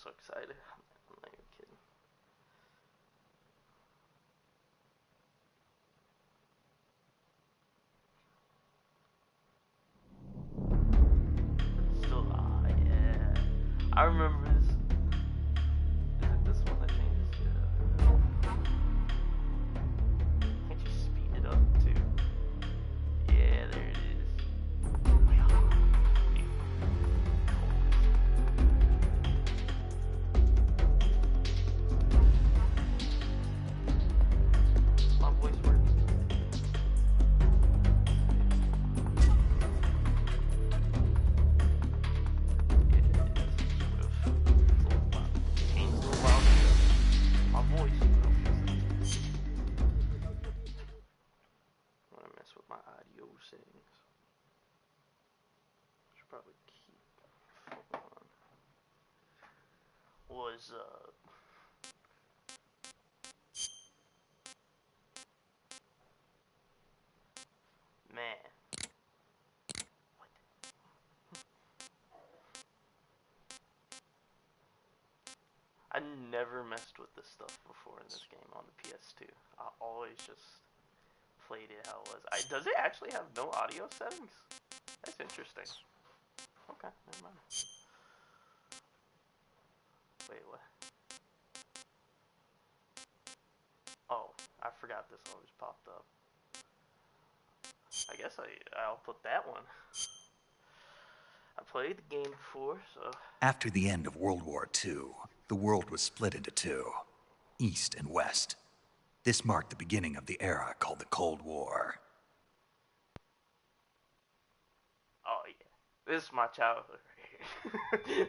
so excited. I'm not even kidding. Still, yeah. I remember this. Is it this one that changes? Yeah. Can't you speed it up too? Yeah, there it is. My voice works. My voice, bro. I'm gonna mess with my audio settings. Should probably keep on. Was man. What? I never messed with this stuff before in this game on the PS2. I always just played it how it was. Does it actually have no audio settings? That's interesting. Okay, never mind. Wait, what? Oh, I forgot this always popped up. I guess I'll put that one. I played the game before, so... After the end of World War II, the world was split into two, East and West. This marked the beginning of the era called the Cold War. Oh, yeah. This is my childhood right here.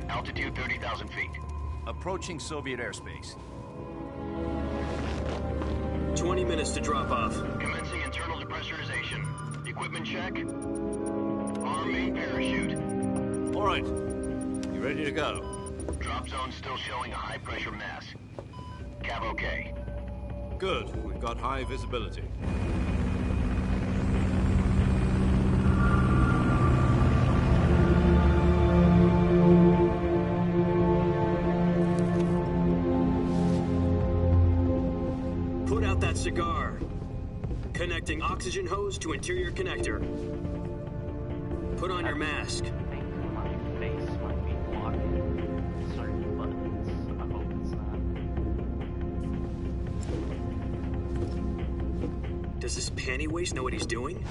Altitude 30,000 feet. Approaching Soviet airspace. 20 minutes to drop off. Commencing internal depressurization. Equipment check. Arm main parachute. All right. You ready to go? Drop zone still showing a high pressure mass. Cav okay. Good. We've got high visibility. Cigar. Connecting oxygen hose to interior connector. Put on your mask. I think my face might be blocking certain buttons. I hope it's not. Does this panty waste know what he's doing?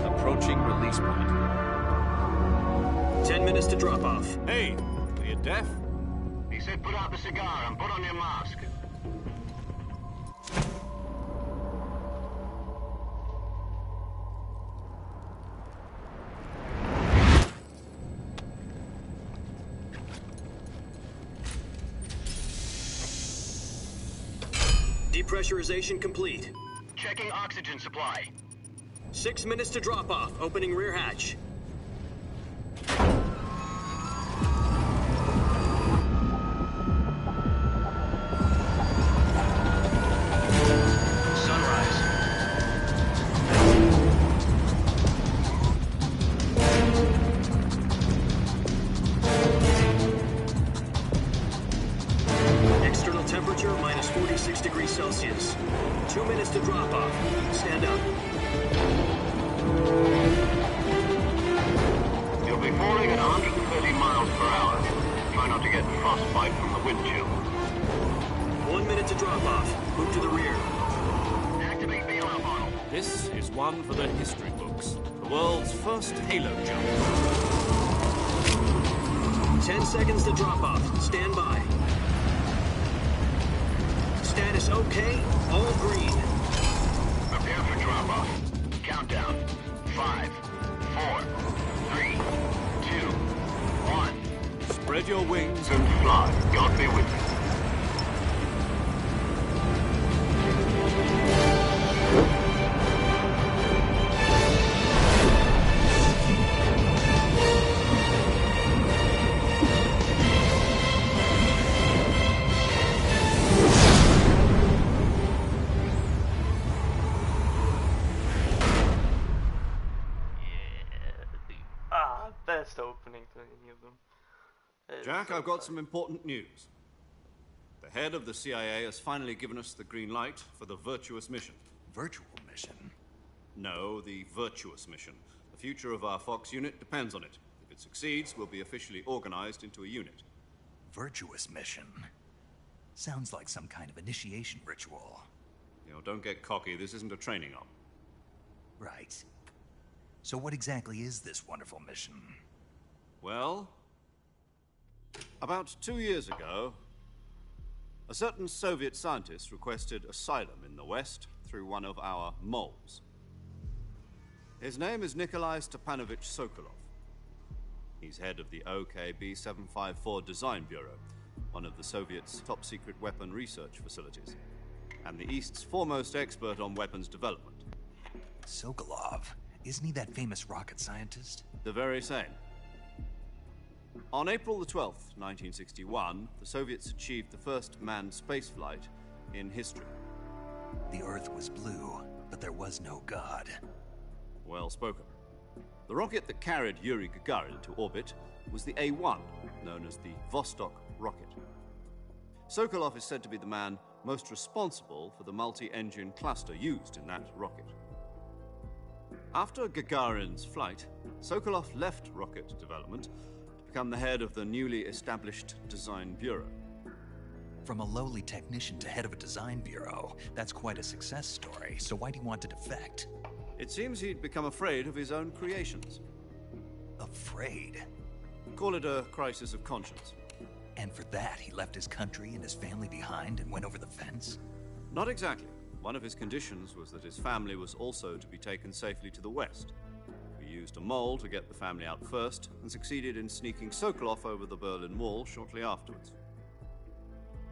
Approaching release point. 10 minutes to drop off. Hey, are you deaf? He said put out the cigar and put on your mask. Depressurization complete. Checking oxygen supply. 6 minutes to drop off. Opening rear hatch. Celsius. 2 minutes to drop off. Stand up. You'll be falling at 130 miles per hour. Try not to get frostbite from the wind chill. 1 minute to drop off. Move to the rear. Activate bailout model. This is one for the history books. The world's first halo jump. 10 seconds to drop off. Stand by. Status okay, all green. clock. Countdown. 5, 4, 3, 2, 1. Spread your wings And fly. God be with you. Yeah, dude. Best opening to any of them. It is Jack, so I've got fun. some important news. The head of the CIA has finally given us the green light for the virtuous mission. Virtual mission? No, the virtuous mission. The future of our Fox unit depends on it. If it succeeds, we'll be officially organized into a unit. Virtuous mission? Sounds like some kind of initiation ritual. You know, don't get cocky. This isn't a training op. Right. So what exactly is this wonderful mission? Well, about 2 years ago, a certain Soviet scientist requested asylum in the West through one of our moles. His name is Nikolai Stepanovich Sokolov. He's head of the OKB 754 Design Bureau, one of the Soviets' top-secret weapon research facilities, and the East's foremost expert on weapons development. Sokolov? Isn't he that famous rocket scientist? The very same. On April the 12th, 1961, the Soviets achieved the first manned spaceflight in history. The Earth was blue, but there was no God. Well spoken. The rocket that carried Yuri Gagarin to orbit was the A-1, known as the Vostok rocket. Sokolov is said to be the man most responsible for the multi-engine cluster used in that rocket. After Gagarin's flight, Sokolov left rocket development to become the head of the newly established Design Bureau. From a lowly technician to head of a design bureau, that's quite a success story, so why do you want to defect? It seems he'd become afraid of his own creations. Afraid? Call it a crisis of conscience. And for that, he left his country and his family behind and went over the fence? Not exactly. One of his conditions was that his family was also to be taken safely to the West. We used a mole to get the family out first and succeeded in sneaking Sokolov over the Berlin Wall shortly afterwards.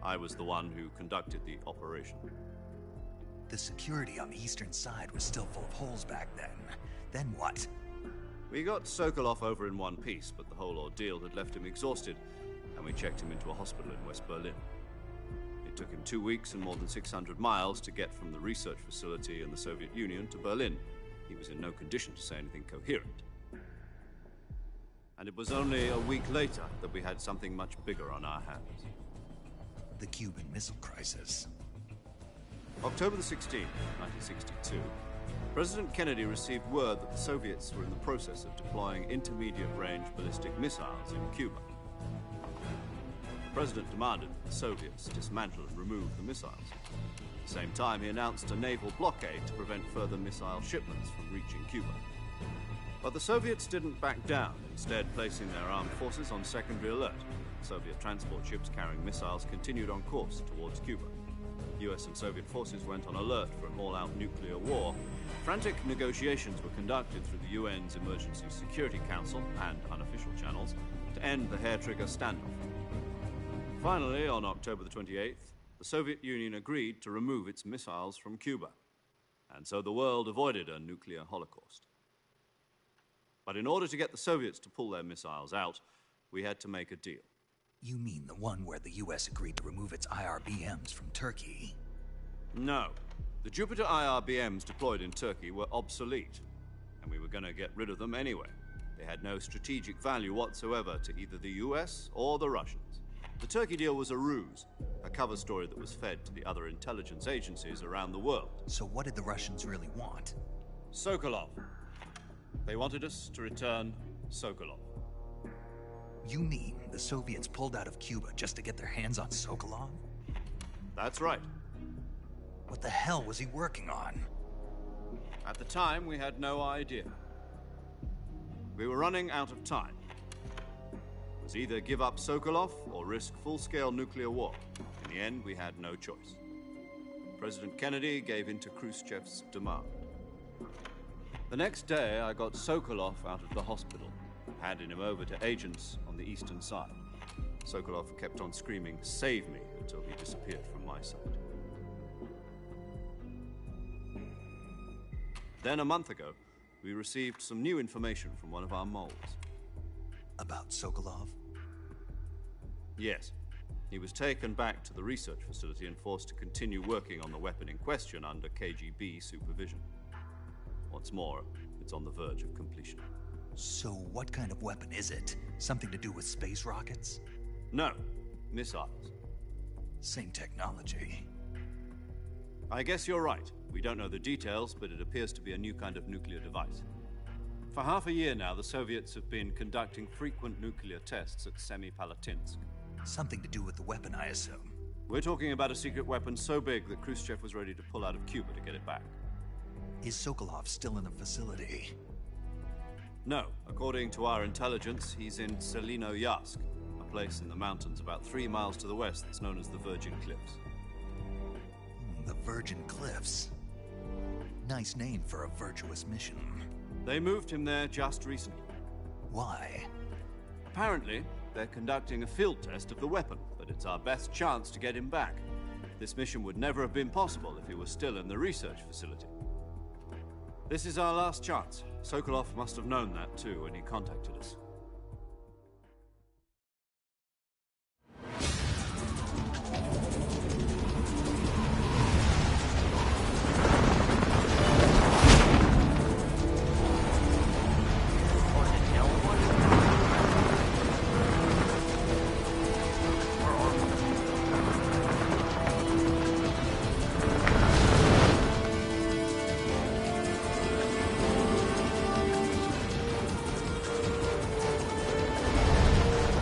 I was the one who conducted the operation. The security on the eastern side was still full of holes back then. Then what? We got Sokolov over in one piece, but the whole ordeal had left him exhausted, and we checked him into a hospital in West Berlin. It took him 2 weeks and more than 600 miles to get from the research facility in the Soviet Union to Berlin. He was in no condition to say anything coherent. And it was only a week later that we had something much bigger on our hands. The Cuban Missile Crisis. October the 16th, 1962, President Kennedy received word that the Soviets were in the process of deploying intermediate-range ballistic missiles in Cuba. The President demanded that the Soviets dismantle and remove the missiles. At the same time, he announced a naval blockade to prevent further missile shipments from reaching Cuba. But the Soviets didn't back down, instead placing their armed forces on secondary alert. Soviet transport ships carrying missiles continued on course towards Cuba. US and Soviet forces went on alert for an all-out nuclear war. Frantic negotiations were conducted through the UN's Emergency Security Council and unofficial channels to end the hair-trigger standoff. Finally, on October the 28th, the Soviet Union agreed to remove its missiles from Cuba. And so the world avoided a nuclear holocaust. But in order to get the Soviets to pull their missiles out, we had to make a deal. You mean the one where the US agreed to remove its IRBMs from Turkey? No. The Jupiter IRBMs deployed in Turkey were obsolete, and we were going to get rid of them anyway. They had no strategic value whatsoever to either the US or the Russians. The Turkey deal was a ruse, a cover story that was fed to the other intelligence agencies around the world. So what did the Russians really want? Sokolov. They wanted us to return Sokolov. You mean the Soviets pulled out of Cuba just to get their hands on Sokolov? That's right. What the hell was he working on? At the time, we had no idea. We were running out of time. It was either give up Sokolov or risk full-scale nuclear war. In the end, we had no choice. President Kennedy gave in to Khrushchev's demand. The next day, I got Sokolov out of the hospital, handing him over to agents on the eastern side. Sokolov kept on screaming, "Save me," until he disappeared from my sight. Then, a month ago, we received some new information from one of our moles. About Sokolov? Yes. He was taken back to the research facility and forced to continue working on the weapon in question under KGB supervision. What's more, it's on the verge of completion. So what kind of weapon is it? Something to do with space rockets? No, missiles. Same technology. I guess you're right. We don't know the details, but it appears to be a new kind of nuclear device. For half a year now, the Soviets have been conducting frequent nuclear tests at Semipalatinsk. Something to do with the weapon, I assume. We're talking about a secret weapon so big that Khrushchev was ready to pull out of Cuba to get it back. Is Sokolov still in the facility? No. According to our intelligence, he's in Selino-Yarsk, a place in the mountains about 3 miles to the west that's known as the Virgin Cliffs. The Virgin Cliffs. Nice name for a virtuous mission. They moved him there just recently. Why? Apparently, they're conducting a field test of the weapon, but it's our best chance to get him back. This mission would never have been possible if he was still in the research facility. This is our last chance. Sokolov must have known that too when he contacted us.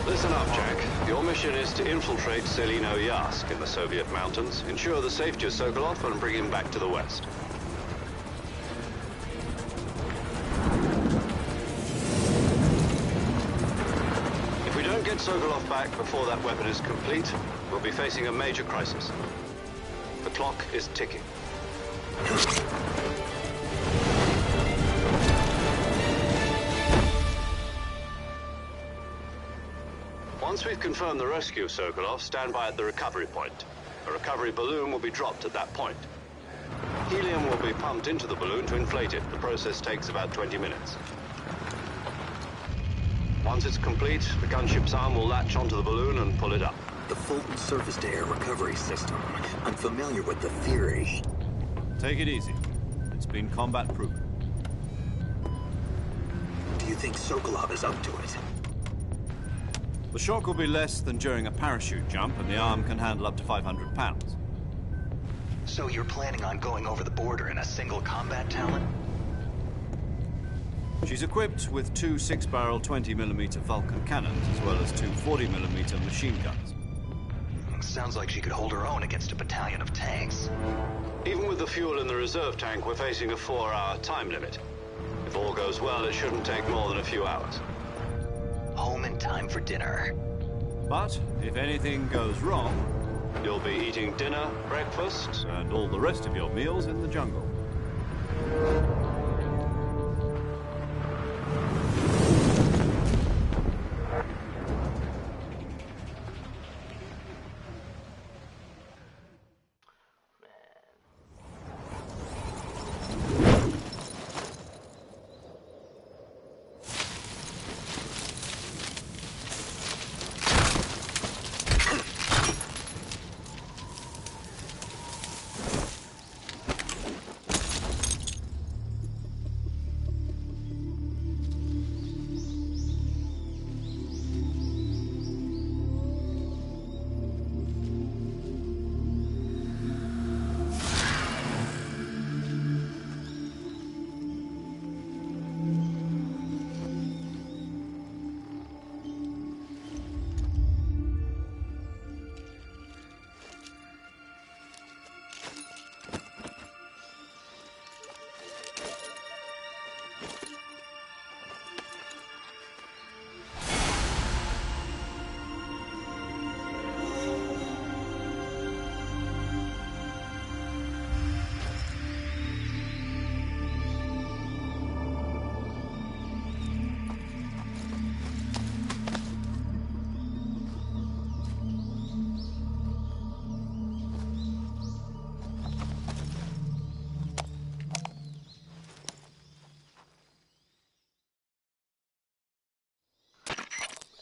Listen up, Jack. Your mission is to infiltrate Selino-Yarsk in the Soviet mountains, ensure the safety of Sokolov, and bring him back to the west. If we don't get Sokolov back before that weapon is complete, we'll be facing a major crisis. The clock is ticking. Once we've confirmed the rescue of Sokolov, stand by at the recovery point. A recovery balloon will be dropped at that point. Helium will be pumped into the balloon to inflate it. The process takes about 20 minutes. Once it's complete, the gunship's arm will latch onto the balloon and pull it up. The Fulton surface-to-air recovery system. I'm familiar with the theory. Take it easy. It's been combat-proven. Do you think Sokolov is up to it? The shock will be less than during a parachute jump, and the arm can handle up to 500 pounds. So you're planning on going over the border in a single combat talon? She's equipped with 2 6-barrel 20mm Vulcan cannons, as well as 2 40mm machine guns. Sounds like she could hold her own against a battalion of tanks. Even with the fuel in the reserve tank, we're facing a 4-hour time limit. If all goes well, it shouldn't take more than a few hours. Home in time for dinner. But if anything goes wrong, you'll be eating dinner, breakfast, and all the rest of your meals in the jungle.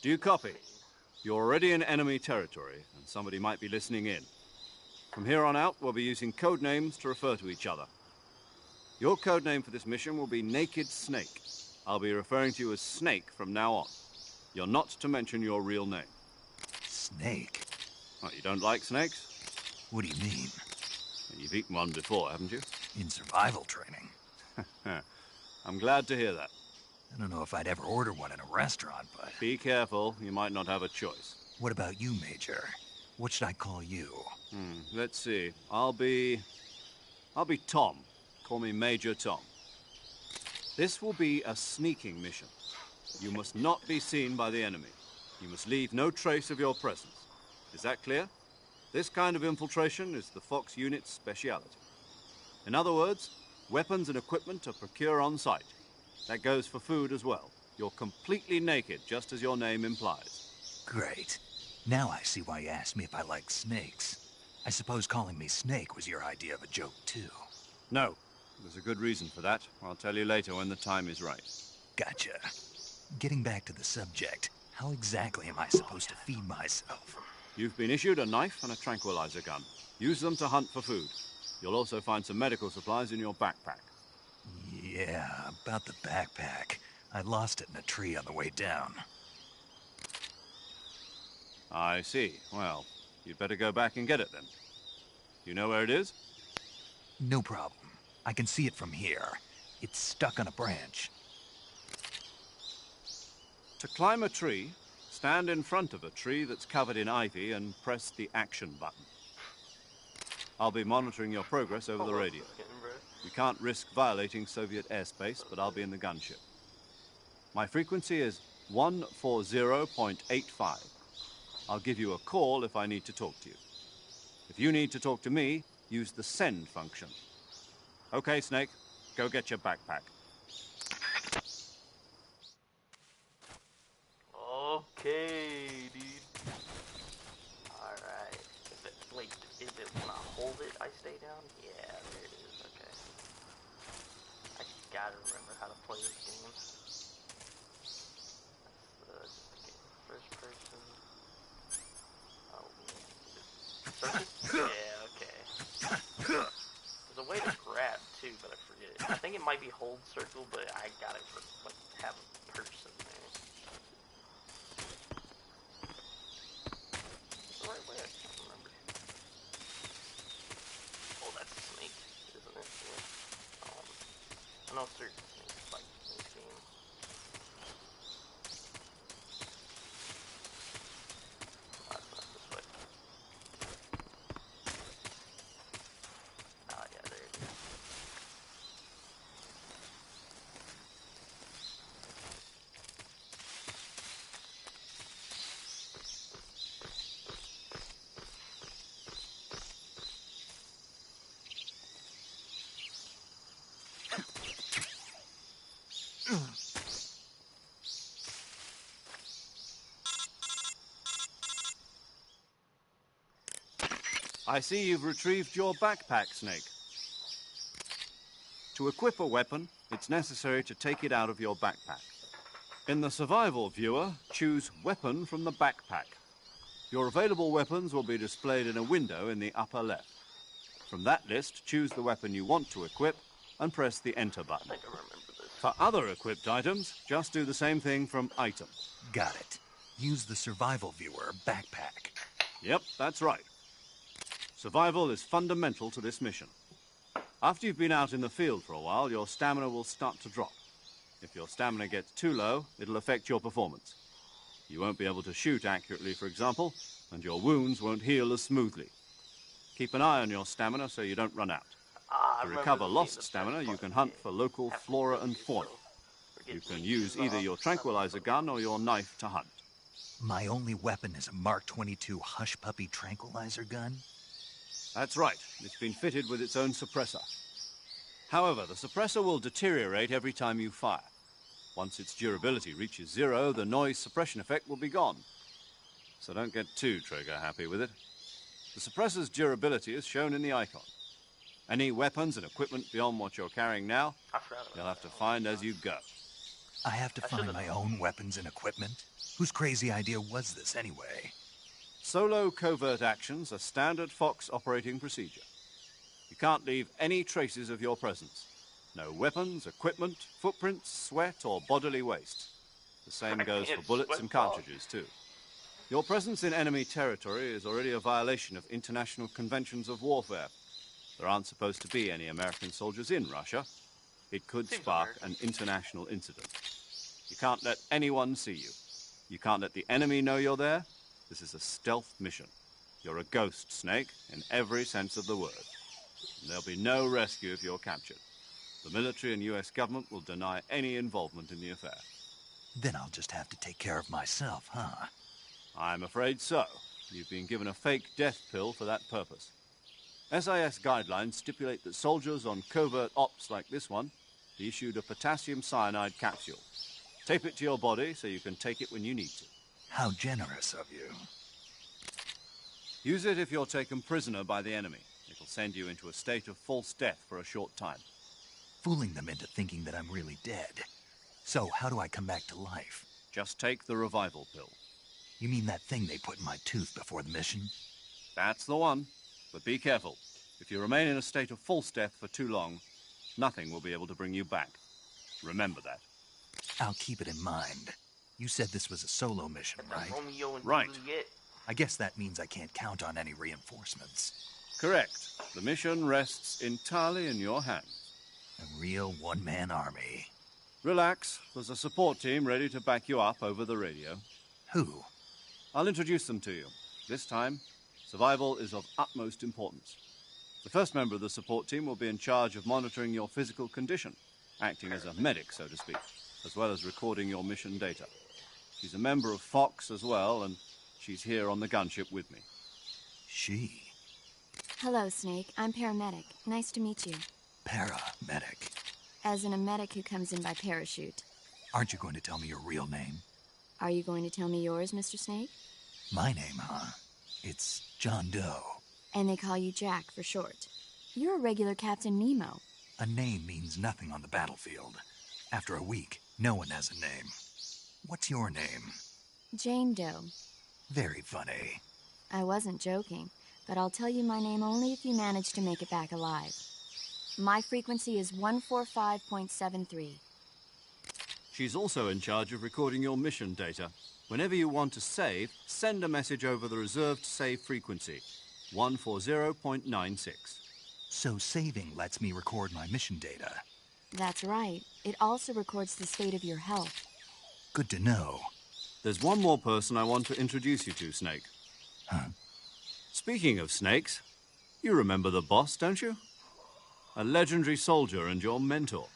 Do you copy? You're already in enemy territory, and somebody might be listening in. From here on out, we'll be using code names to refer to each other. Your code name for this mission will be Naked Snake. I'll be referring to you as Snake from now on. You're not to mention your real name. Snake? What, you don't like snakes? What do you mean? You've eaten one before, haven't you? In survival training. I'm glad to hear that. I don't know if I'd ever order one in a restaurant, but... Be careful, you might not have a choice. What about you, Major? What should I call you? Let's see. I'll be Tom. Call me Major Tom. This will be a sneaking mission. You must not be seen by the enemy. You must leave no trace of your presence. Is that clear? This kind of infiltration is the Fox unit's speciality. In other words, weapons and equipment are procured on site. That goes for food as well. You're completely naked, just as your name implies. Great. Now I see why you asked me if I like snakes. I suppose calling me Snake was your idea of a joke, too. No. There's a good reason for that. I'll tell you later when the time is right. Gotcha. Getting back to the subject, how exactly am I supposed to feed myself? You've been issued a knife and a tranquilizer gun. Use them to hunt for food. You'll also find some medical supplies in your backpack. Yeah, about the backpack. I lost it in a tree on the way down. I see. Well, you'd better go back and get it then. You know where it is? No problem. I can see it from here. It's stuck on a branch. To climb a tree, stand in front of a tree that's covered in ivy and press the action button. I'll be monitoring your progress over the radio. We can't risk violating Soviet airspace, but I'll be in the gunship. My frequency is 140.85. I'll give you a call if I need to talk to you. If you need to talk to me, use the send function. Okay, Snake, go get your backpack. Okay, dude. Alright. Wait, is it when I hold it, I stay down? Yeah, there it is, okay. I gotta remember how to play this game. That's the game. First person. Oh, circle? Yeah, okay. There's a way to grab, too, but I forget it. I think it might be hold circle, but I gotta, like, have a person there. The right way, I can't remember. Oh, that's a snake, isn't it? Yeah. I know certain snakes like in this game. Oh, it's not this way. Ah, yeah, there it is. I see you've retrieved your backpack, Snake. To equip a weapon, it's necessary to take it out of your backpack. In the survival viewer, choose Weapon from the backpack. Your available weapons will be displayed in a window in the upper left. From that list, choose the weapon you want to equip and press the Enter button. I think I remember this. For other equipped items, just do the same thing from Item. Got it. Use the survival viewer backpack. Yep, that's right. Survival is fundamental to this mission. After you've been out in the field for a while, your stamina will start to drop. If your stamina gets too low, it'll affect your performance. You won't be able to shoot accurately, for example, and your wounds won't heal as smoothly. Keep an eye on your stamina so you don't run out. To recover lost stamina, you can hunt for local flora and fauna. You can use either your tranquilizer gun or your knife to hunt. My only weapon is a Mark 22 Hush Puppy tranquilizer gun? That's right. It's been fitted with its own suppressor. However, the suppressor will deteriorate every time you fire. Once its durability reaches 0, the noise suppression effect will be gone. So don't get too trigger happy with it. The suppressor's durability is shown in the icon. Any weapons and equipment beyond what you're carrying now, you'll have to find as you go. I have to I find should've my known. own weapons and equipment? Whose crazy idea was this, anyway? Solo covert actions are standard Fox operating procedure. You can't leave any traces of your presence. No weapons, equipment, footprints, sweat, or bodily waste. The same I goes for can't bullets sweat and dog. cartridges, too. Your presence in enemy territory is already a violation of international conventions of warfare. There aren't supposed to be any American soldiers in Russia. It could Seems spark American. an international incident. You can't let anyone see you. You can't let the enemy know you're there. This is a stealth mission. You're a ghost, Snake, in every sense of the word. And there'll be no rescue if you're captured. The military and US government will deny any involvement in the affair. Then I'll just have to take care of myself, huh? I'm afraid so. You've been given a fake death pill for that purpose. SIS guidelines stipulate that soldiers on covert ops like this one be issued a potassium cyanide capsule. Tape it to your body so you can take it when you need to. How generous of you. Use it if you're taken prisoner by the enemy. It'll send you into a state of false death for a short time. Fooling them into thinking that I'm really dead. So, how do I come back to life? Just take the revival pill. You mean that thing they put in my tooth before the mission? That's the one. But be careful. If you remain in a state of false death for too long, nothing will be able to bring you back. Remember that. I'll keep it in mind. You said this was a solo mission, right? Romeo and Right. Juliet. I guess that means I can't count on any reinforcements. Correct. The mission rests entirely in your hands. A real one-man army. Relax. There's a support team ready to back you up over the radio. Who? I'll introduce them to you. This time, survival is of utmost importance. The first member of the support team will be in charge of monitoring your physical condition, acting as a medic, so to speak, as well as recording your mission data. She's a member of Fox as well, and she's here on the gunship with me. She. Hello, Snake. I'm paramedic. Nice to meet you. Paramedic. As in a medic who comes in by parachute. Aren't you going to tell me your real name? Are you going to tell me yours, Mr. Snake? My name, huh? It's John Doe. And they call you Jack for short. You're a regular Captain Nemo. A name means nothing on the battlefield. After a week, no one has a name. What's your name? Jane Doe. Very funny. I wasn't joking, but I'll tell you my name only if you manage to make it back alive. My frequency is 145.73. She's also in charge of recording your mission data. Whenever you want to save, send a message over the reserved save frequency, 140.96. So saving lets me record my mission data. That's right. It also records the state of your health. Good to know. There's one more person I want to introduce you to, Snake. Huh? Speaking of snakes, you remember the boss, don't you? A legendary soldier and your mentor.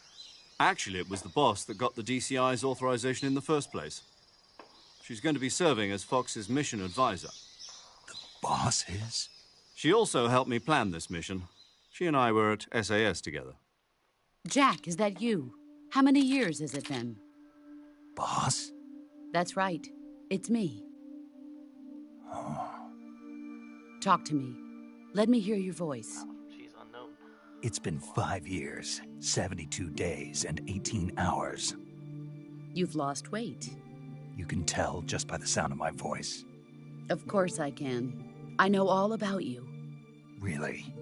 Actually, it was the boss that got the DCI's authorization in the first place. She's going to be serving as Fox's mission advisor. The boss is? She also helped me plan this mission. She and I were at SAS together. Jack, is that you? How many years has it been? Boss? That's right. It's me. Talk to me. Let me hear your voice. She's unknown. It's been 5 years, 72 days, and 18 hours. You've lost weight. You can tell just by the sound of my voice. Of course I can. I know all about you. Really?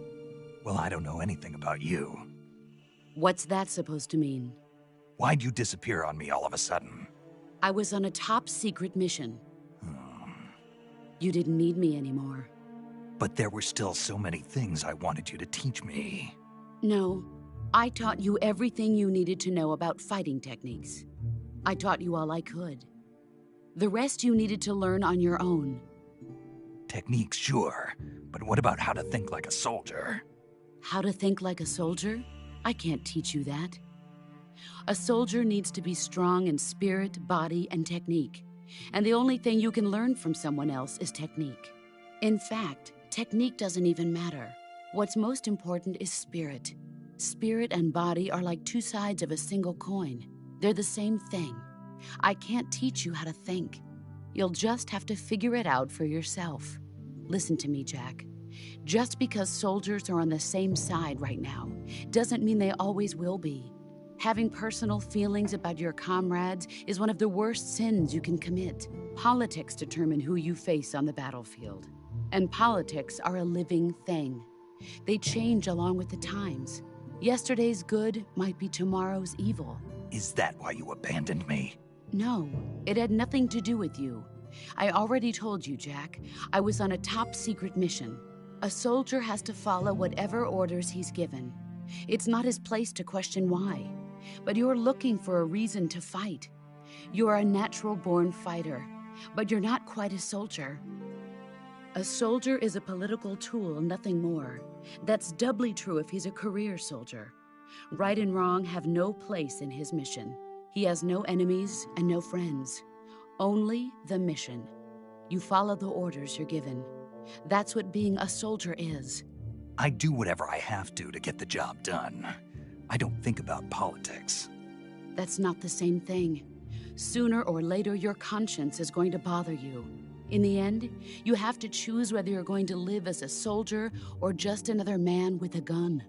Well, I don't know anything about you. What's that supposed to mean? Why'd you disappear on me all of a sudden? I was on a top-secret mission. You didn't need me anymore. But there were still so many things I wanted you to teach me. No, I taught you everything you needed to know about fighting techniques. I taught you all I could. The rest you needed to learn on your own. Techniques, sure. But what about how to think like a soldier? How to think like a soldier? I can't teach you that. A soldier needs to be strong in spirit, body, and technique. And the only thing you can learn from someone else is technique. In fact, technique doesn't even matter. What's most important is spirit. Spirit and body are like two sides of a single coin. They're the same thing. I can't teach you how to think. You'll just have to figure it out for yourself. Listen to me, Jack. Just because soldiers are on the same side right now doesn't mean they always will be. Having personal feelings about your comrades is one of the worst sins you can commit. Politics determine who you face on the battlefield. And politics are a living thing. They change along with the times. Yesterday's good might be tomorrow's evil. Is that why you abandoned me? No, it had nothing to do with you. I already told you, Jack. I was on a top-secret mission. A soldier has to follow whatever orders he's given. It's not his place to question why. But you're looking for a reason to fight. You're a natural-born fighter, but you're not quite a soldier. A soldier is a political tool, nothing more. That's doubly true if he's a career soldier. Right and wrong have no place in his mission. He has no enemies and no friends. Only the mission. You follow the orders you're given. That's what being a soldier is. I do whatever I have to get the job done. I don't think about politics. That's not the same thing. Sooner or later, your conscience is going to bother you. In the end, you have to choose whether you're going to live as a soldier or just another man with a gun.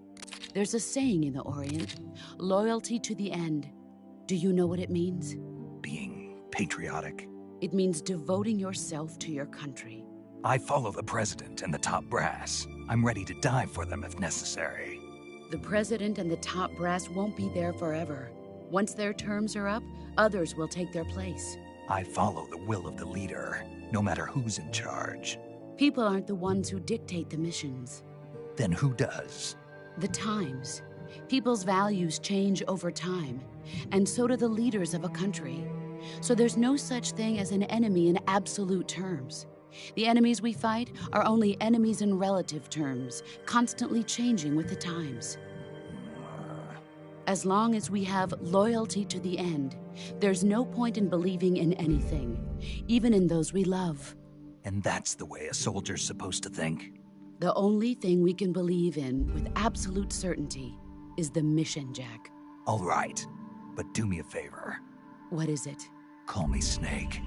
There's a saying in the Orient, loyalty to the end. Do you know what it means? Being patriotic. It means devoting yourself to your country. I follow the president and the top brass. I'm ready to die for them if necessary. The president and the top brass won't be there forever. Once their terms are up, others will take their place. I follow the will of the leader, no matter who's in charge. People aren't the ones who dictate the missions. Then who does? The times. People's values change over time, and so do the leaders of a country. So there's no such thing as an enemy in absolute terms. The enemies we fight are only enemies in relative terms, constantly changing with the times. As long as we have loyalty to the end, there's no point in believing in anything, even in those we love. And that's the way a soldier's supposed to think? The only thing we can believe in with absolute certainty is the mission, Jack. All right, but do me a favor. What is it? Call me Snake.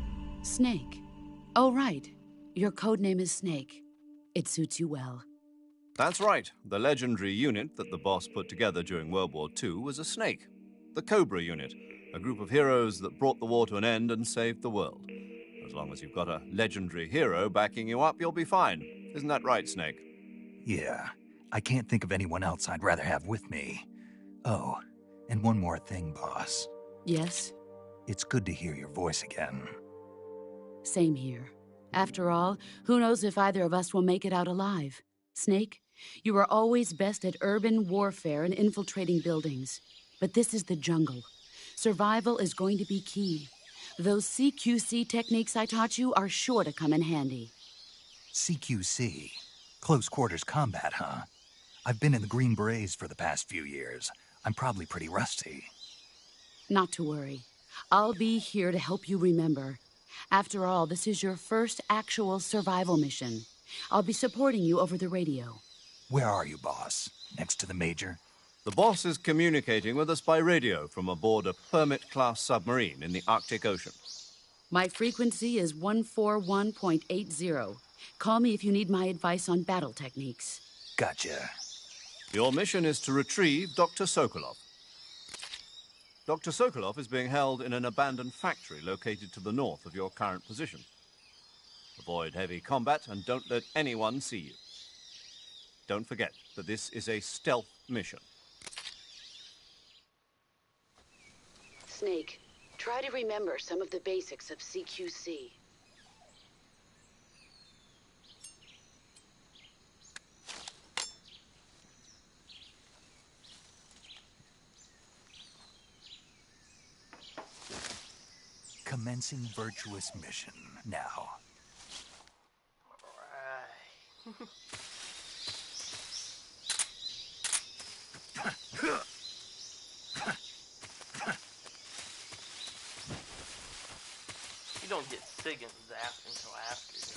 Snake? Oh, right. Your codename is Snake. It suits you well. That's right. The legendary unit that the boss put together during World War II was a snake. The Cobra unit, a group of heroes that brought the war to an end and saved the world. As long as you've got a legendary hero backing you up, you'll be fine. Isn't that right, Snake? Yeah. I can't think of anyone else I'd rather have with me. Oh, and one more thing, boss. Yes? It's good to hear your voice again. Same here. After all, who knows if either of us will make it out alive? Snake, you are always best at urban warfare and infiltrating buildings. But this is the jungle. Survival is going to be key. Those CQC techniques I taught you are sure to come in handy. CQC? Close quarters combat, huh? I've been in the Green Berets for the past few years. I'm probably pretty rusty. Not to worry. I'll be here to help you remember. After all, this is your first actual survival mission. I'll be supporting you over the radio. Where are you, boss? Next to the Major? The boss is communicating with us by radio from aboard a Permit-class submarine in the Arctic Ocean. My frequency is 141.80. Call me if you need my advice on battle techniques. Gotcha. Your mission is to retrieve Dr. Sokolov. Dr. Sokolov is being held in an abandoned factory located to the north of your current position. Avoid heavy combat and don't let anyone see you. Don't forget that this is a stealth mission. Snake, try to remember some of the basics of CQC. Commencing virtuous mission now. Alright. You don't get SIG and zapped until after you're done.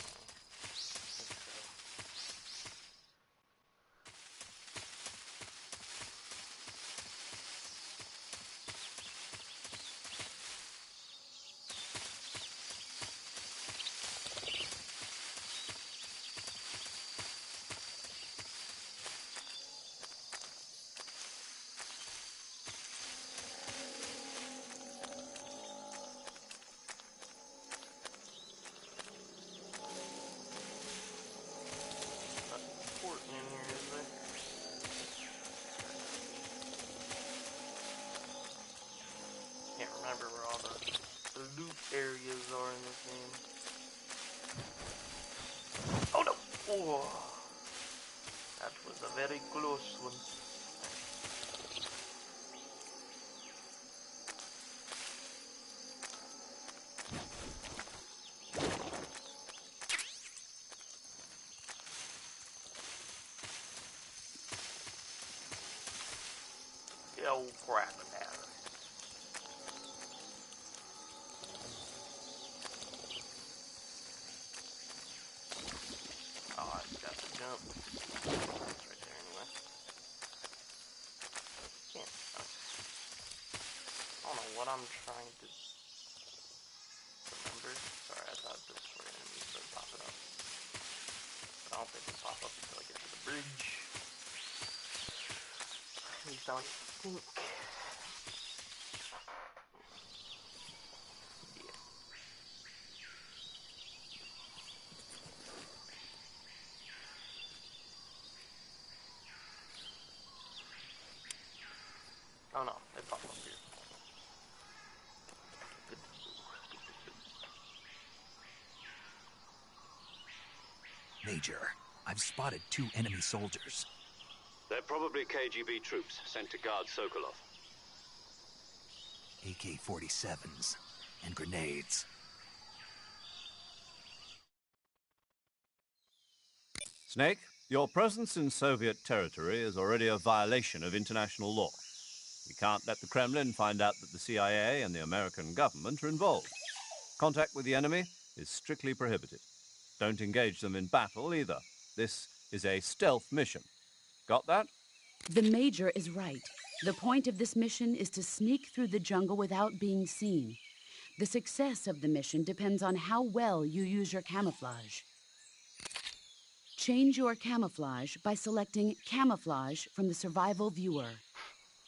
Oh, that was a very close one. Oh, crap. Oh, I got to jump. It's right there anyway. Can't. I don't know what I'm trying to remember. Sorry, I thought this was where enemies would pop it up. But I don't think they pop up until I get to the bridge. At least I think. Oh no, they pop up here. Good to go. Major, I've spotted 2 enemy soldiers. They're probably KGB troops sent to guard Sokolov. AK-47s and grenades. Snake, your presence in Soviet territory is already a violation of international law. We can't let the Kremlin find out that the CIA and the American government are involved. Contact with the enemy is strictly prohibited. Don't engage them in battle either. This is a stealth mission. Got that? The Major is right. The point of this mission is to sneak through the jungle without being seen. The success of the mission depends on how well you use your camouflage. Change your camouflage by selecting Camouflage from the Survival Viewer.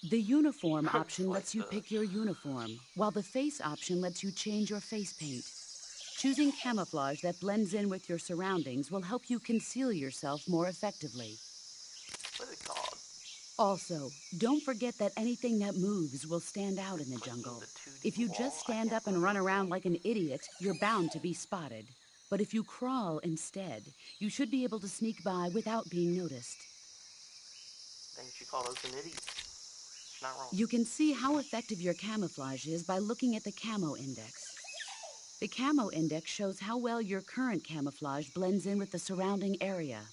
The Uniform option lets you pick your uniform, while the Face option lets you change your face paint. Choosing camouflage that blends in with your surroundings will help you conceal yourself more effectively. What is it called? Also, don't forget that anything that moves will stand out in the jungle. If you just stand up and run around like an idiot, you're bound to be spotted. But if you crawl instead, you should be able to sneak by without being noticed. Thanks, you called us an idiot. It's not wrong. You can see how effective your camouflage is by looking at the camo index. The camo index shows how well your current camouflage blends in with the surrounding area.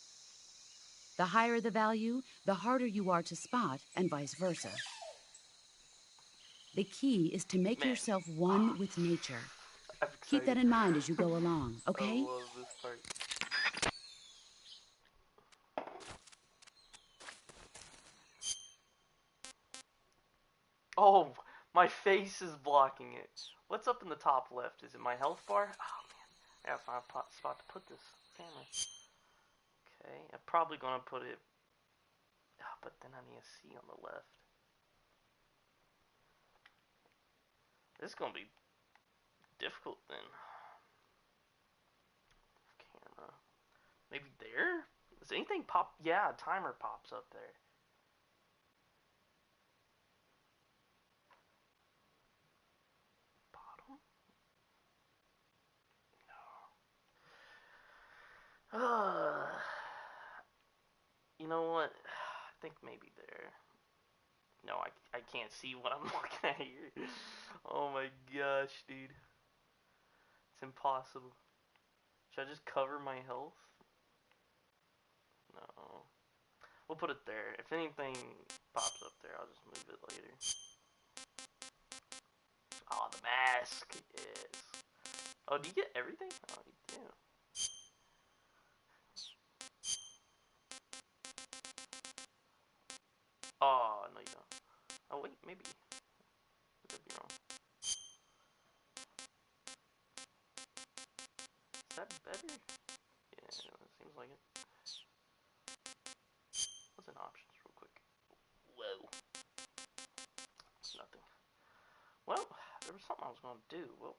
The higher the value, the harder you are to spot, and vice versa. The key is to make yourself one with nature. Keep that in mind as you go along, okay? I love this part. Oh, my face is blocking it. What's up in the top left? Is it my health bar? Oh man, I gotta find a spot to put this camera. Okay, I'm probably gonna put it. Oh, but then I need a C on the left. This is gonna be difficult then. Camera. Maybe there? Does anything pop? Yeah, a timer pops up there. Bottom? No. You know what? I think maybe there. No, I can't see what I'm looking at here. Oh my gosh, dude. It's impossible. Should I just cover my health? No. We'll put it there. If anything pops up there, I'll just move it later. Oh, the mask. Yes. Oh, do you get everything? Oh, you do. Oh, no you don't. Oh, wait, maybe. I could be wrong. Is that better? Yeah, it seems like it. What's in options real quick? Whoa. Nothing. Well, there was something I was going to do. Well,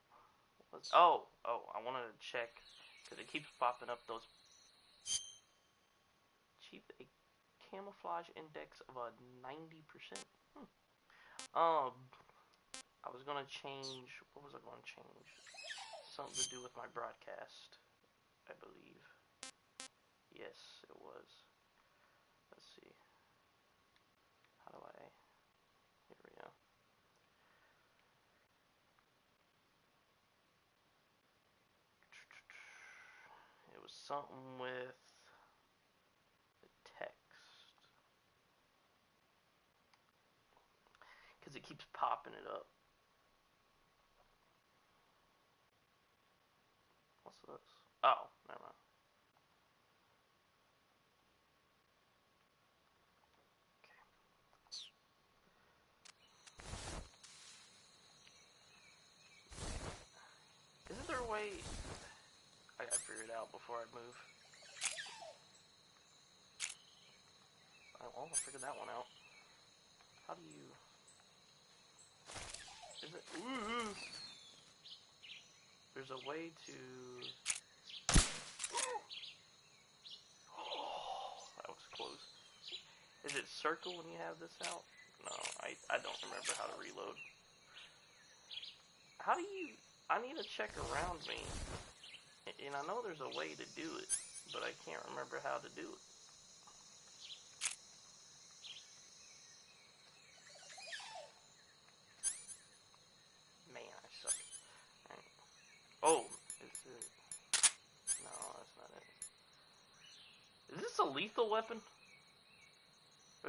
what was... Oh, I wanted to check, because it keeps popping up those... Achieve a camouflage index of a 90%. I was going to change... What was I going to change? Something to do with my broadcast, I believe. Yes, it was. Let's see. How do I... Here we go. It was something with the text. Because it keeps popping it up. What's this? Oh, never mind. Isn't there a way... I gotta figure it out before I move. I'll figure that one out. How do you... Is it... Ooh! There's a way to... Oh, that was close. Is it circle when you have this out? No, I don't remember how to reload. How do you... I need to check around me. And I know there's a way to do it, but I can't remember how to do it. Man, I suck. Right. Oh, is it... No, that's not it. Is this a lethal weapon?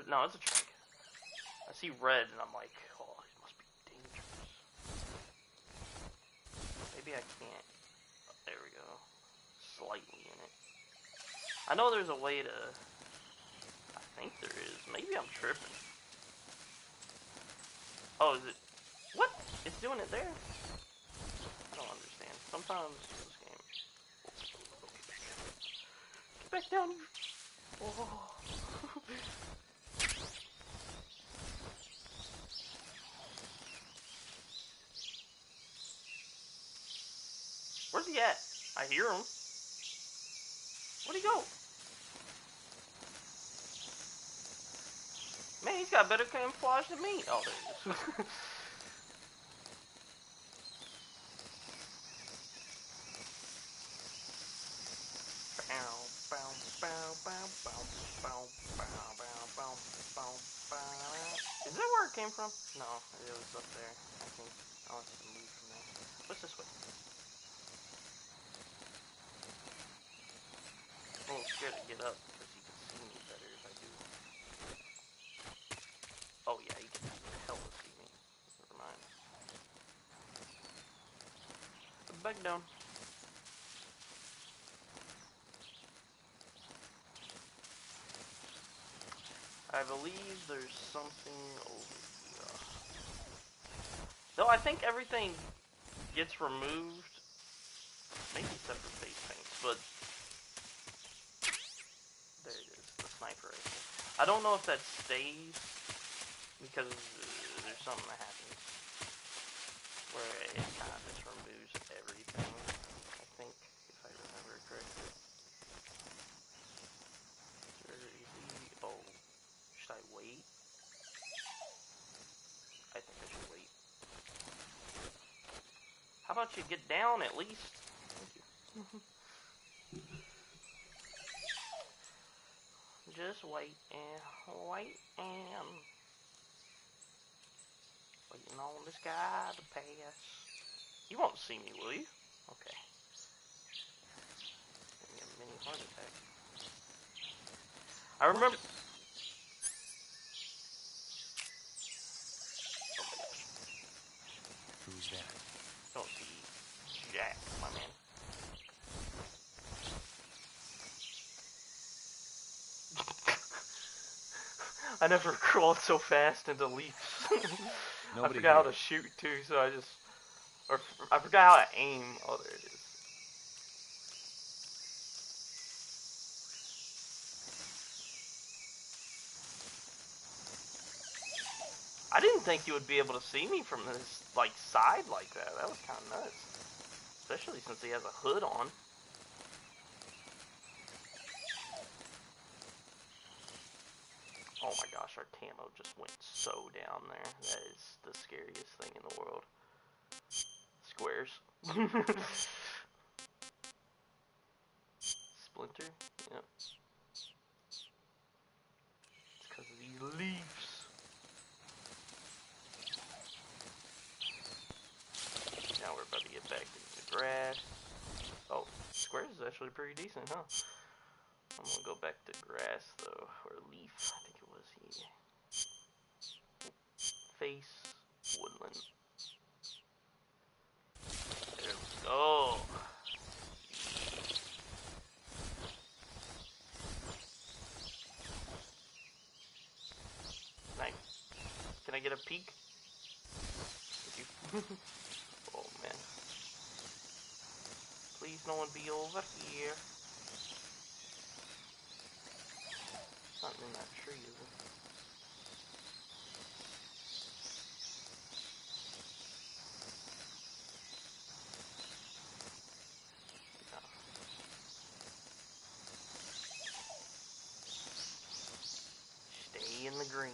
No, it's a trinket. I see red and I'm like, oh, it must be dangerous. Maybe I can't. Oh, there we go. Slightly in it. I know there's a way to... I think there is. Maybe I'm tripping. Oh, is it... What? It's doing it there? I don't understand. Sometimes this game... Get back down! Oh. Where's he at? I hear him. Where'd he go? Man, he's got better camouflage than me. Oh, there he is. Is that where it came from? No, it was up there. I think I want to move from there. What's this way? I'm a little scared to get up because you can see me better if I do. Oh yeah, you can hella see me. Never mind. Back down. I believe there's something over here. Though I think everything gets removed, maybe except for face paints, but there it is, the sniper rifle. I don't know if that stays, because there's something that happens where it kind of just removes everything, I think, if I remember correctly. Where is he? Oh, should I wait? I think I should wait. How about you get down at least? Thank you. Just wait and wait and waiting on this guy to pass. You won't see me, will you? Okay. Give me a mini heart attack. I remember. Oh my gosh. Who's that? Don't see Jack, my man. I never crawled so fast into leaps. I forgot how to shoot too, so I just... Or, I forgot how to aim. Oh, there it is. I didn't think you would be able to see me from this, like, side like that. That was kind of nuts. Especially since he has a hood on. Oh my gosh, our camo just went so down there. That is the scariest thing in the world. Squares. splinter. Yep. It's because of these leaves. Now we're about to get back into the grass. Oh, squares is actually pretty decent, huh? I'm gonna go back to grass though, or leaf. I think it was here. Face woodland. There we go. Nice. Can I get a peek? Thank you. Oh man. Please no one be over here. Something in that tree, is it? No. Stay in the green.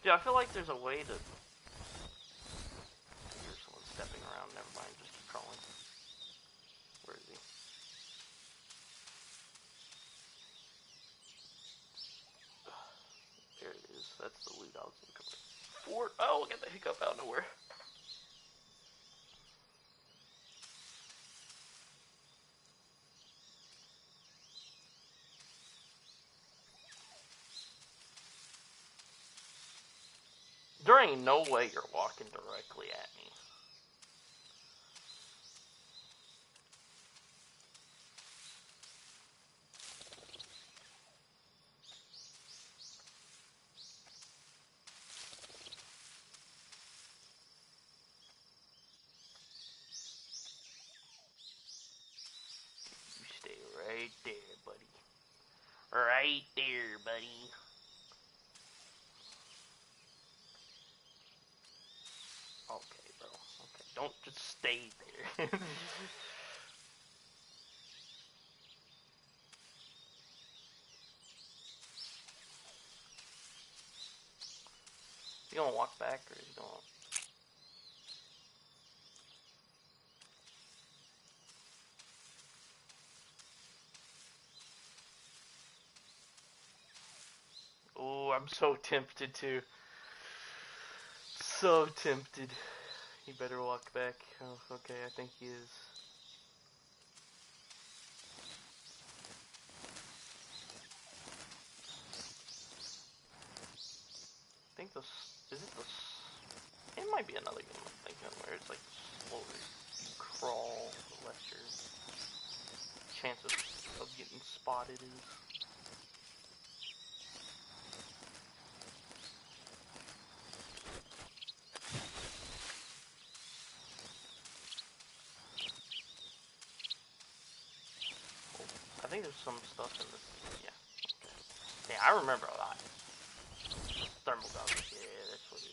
Dude, I feel like there's a way to... Here's someone stepping around. Never mind, just keep crawling. Where is he? There it is. That's the loot I was looking for. Oh, get the hiccup out of nowhere. There ain't no way you're walking directly at me. You stay right there, buddy. Right there, buddy. Okay, bro. Okay, don't just stay there. You gonna walk back, or is he gonna... Oh, I'm so tempted to. So tempted. He better walk back. Oh, okay, I think he is. I think this... Is it this... It might be another game I'm thinking of where it's like the slower you crawl, the less your chance of getting spotted is. I think there's some stuff in this. Yeah. Okay. Yeah, I remember a lot. Thermal goggles. Yeah, that's what it is.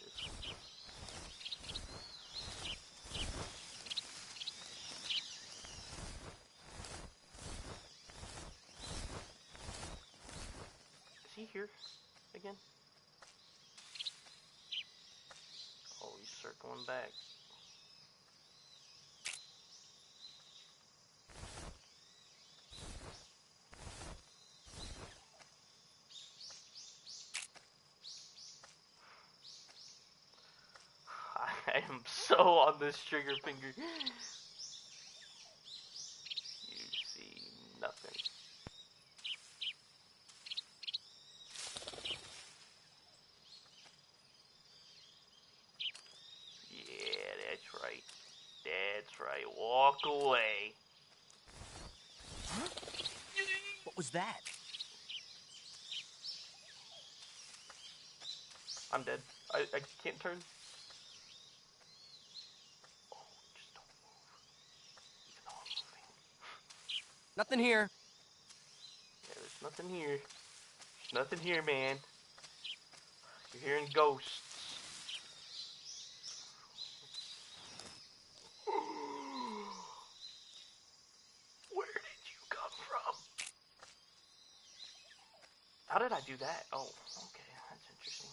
Is he here again? Oh, he's circling back. I am so on this trigger finger. You see nothing. Yeah, that's right. That's right. Walk away. What was that? I'm dead. I can't turn. Oh, just don't move. Even though I'm moving. Nothing here. Yeah, there's nothing here. There's nothing here, man. You're hearing ghosts. Where did you come from? How did I do that? Oh, okay, that's interesting.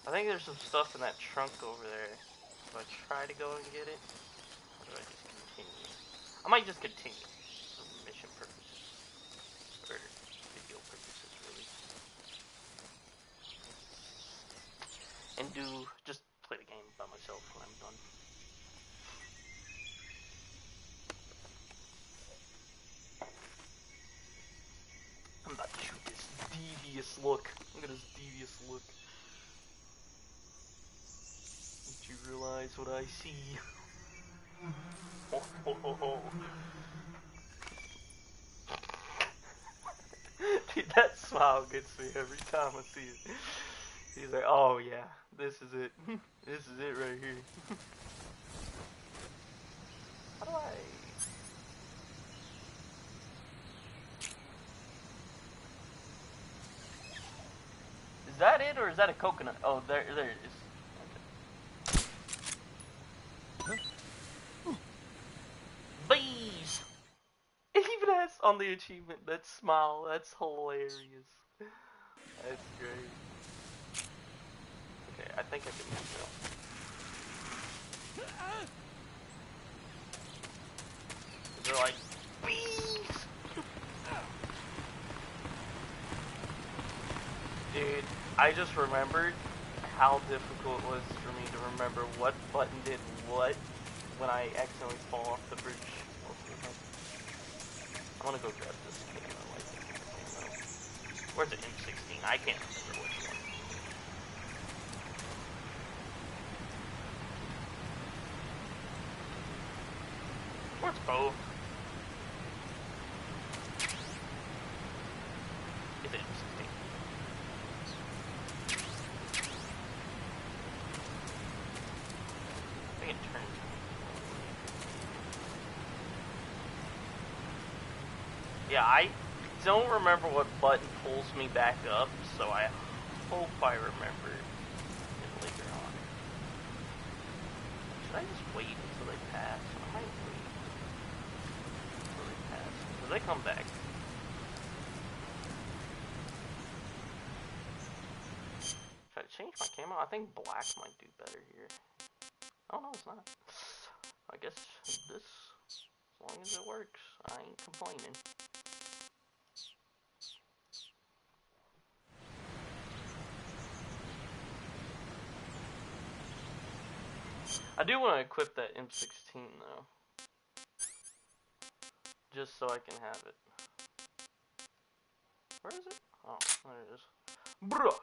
I think there's some stuff in that trunk over there. Do I try to go and get it? Or do I just continue? I might just continue for mission purposes. Or video purposes, really. And just play the game by myself when I'm done. I'm about to shoot this devious look. Look at this devious look. Don't you realize what I see? Dude, that smile gets me every time I see it. He's like, oh yeah, this is it. This is it right here. How do I... Is that it, or is that a coconut? Oh, there it is. Okay. Bees! It even has on the achievement that smile. That's hilarious. That's great. Okay, I think I can use it. They're like, bees! Dude, I just remembered how difficult it was for me to remember what button did what when I accidentally fall off the bridge. I'm gonna go grab this camera. Where's the M16? I can't remember which one. Where's both? Is it M16? I think it turns. Yeah, I don't remember what button pulls me back up, so I hope I remember it later on. Should I just wait until they pass? I might wait until they pass, because they come back. Should I change my camera? I think black might do better here. Oh no, it's not. I guess this, as long as it works, I ain't complaining. I do want to equip that M16 though, just so I can have it. Where is it? Oh, there it is. Bruh!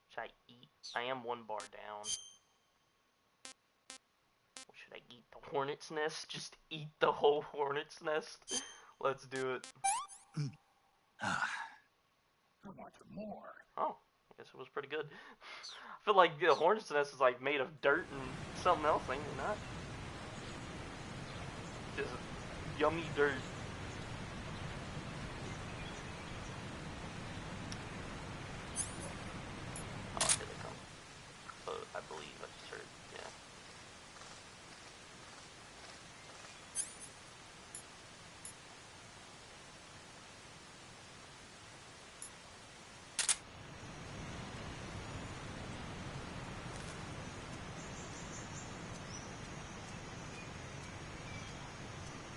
Should I eat? I am one bar down. Or should I eat the hornet's nest? Just eat the whole hornet's nest? Let's do it. I wanted more. Oh, I guess it was pretty good. I feel like the hornet's nest is like made of dirt and something else, ain't it not? Just yummy dirt. Oh, here they come. I believe I just heard, yeah.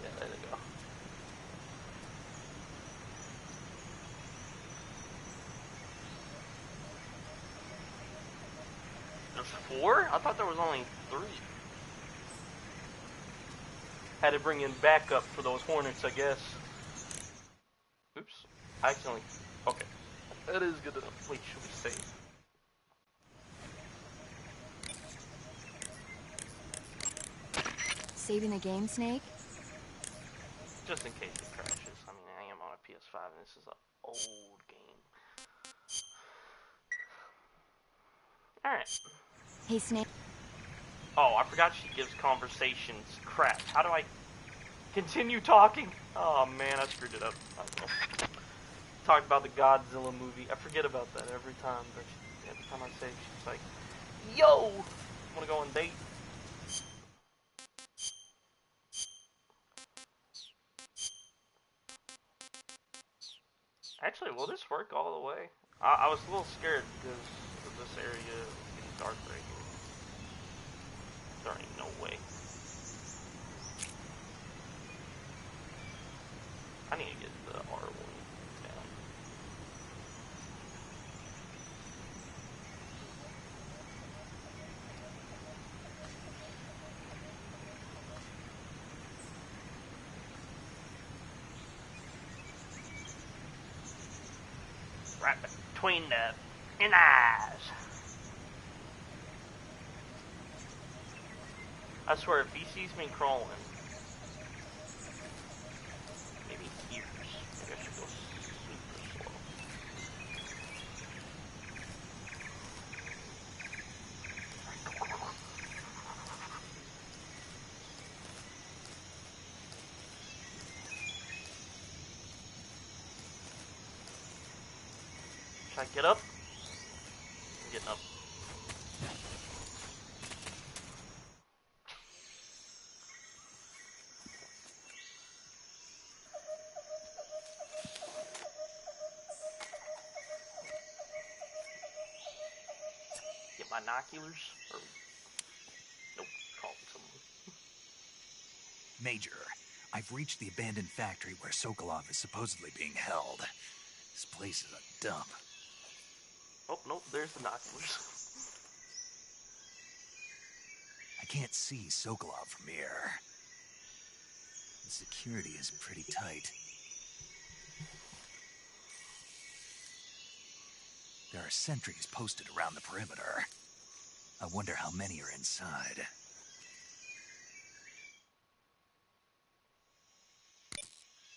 Yeah, there they go. There's 4? I thought there was only 3. Had to bring in backup for those hornets, I guess. Oops. I accidentally... Okay. That is good enough. Wait, should we save? Saving the game, Snake? Just in case it crashes. I mean, I am on a PS5 and this is an old game. Alright. Hey, Snake. Oh, I forgot she gives conversations. Crap. How do I continue talking? Oh man, I screwed it up. Talked about the Godzilla movie. I forget about that every time, but Every time I say, she's like, yo, wanna go on date? Actually, will this work all the way? I was a little scared because of this area getting dark right here. There ain't no way. I need to get the R1 down. Right between the eyes. I swear, if he sees me crawling, maybe he hears. Maybe I should go super slow. Should I get up? I'm getting up. Get binoculars? Or nope, call someone. Major, I've reached the abandoned factory where Sokolov is supposedly being held. This place is a dump. Oh, nope, there's binoculars. I can't see Sokolov from here. The security is pretty tight. There are sentries posted around the perimeter. I wonder how many are inside.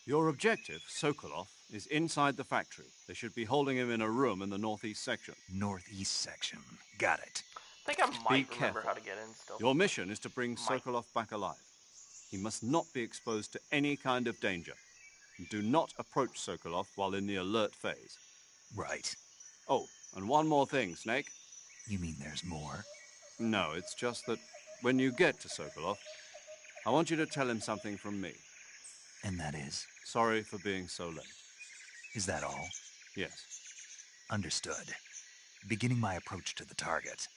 Your objective, Sokolov, is inside the factory. They should be holding him in a room in the northeast section. Northeast section. Got it. I think I might Be remember careful. how to get in still. Your mission is to bring Might. Sokolov back alive. He must not be exposed to any kind of danger. And do not approach Sokolov while in the alert phase. Right. Oh, and one more thing, Snake. You mean there's more? No, it's just that when you get to Sokolov, I want you to tell him something from me. And that is? Sorry for being so late. Is that all? Yes. Understood. Beginning my approach to the target.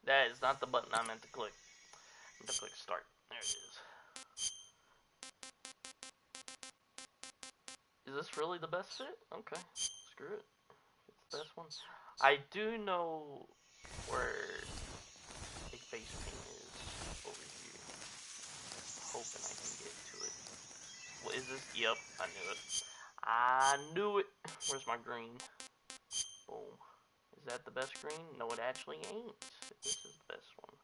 That is not the button I meant to click. I meant to click start. There it is. Is this really the best fit? Okay. Screw it. It's the best one. I do know where a face paint is over here. Hoping I can get to it. What is this? Yep, I knew it. I knew it. Where's my green? Boom. Is that the best green? No, it actually ain't. This is the best one.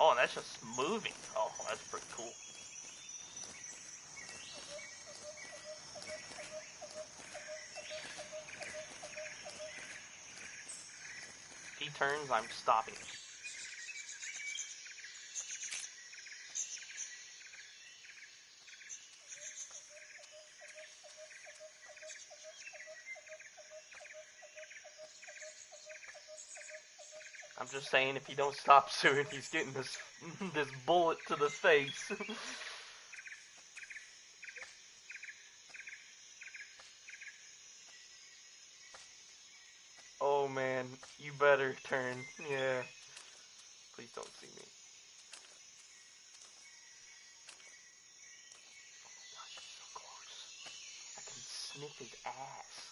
Oh, and that's just moving. Oh, that's pretty cool. If he turns, I'm stopping. I'm just saying, if you don't stop soon, he's getting this this bullet to the face. Oh man, you better turn. Yeah. Please don't see me. Oh my gosh, he's so close. I can sniff his ass.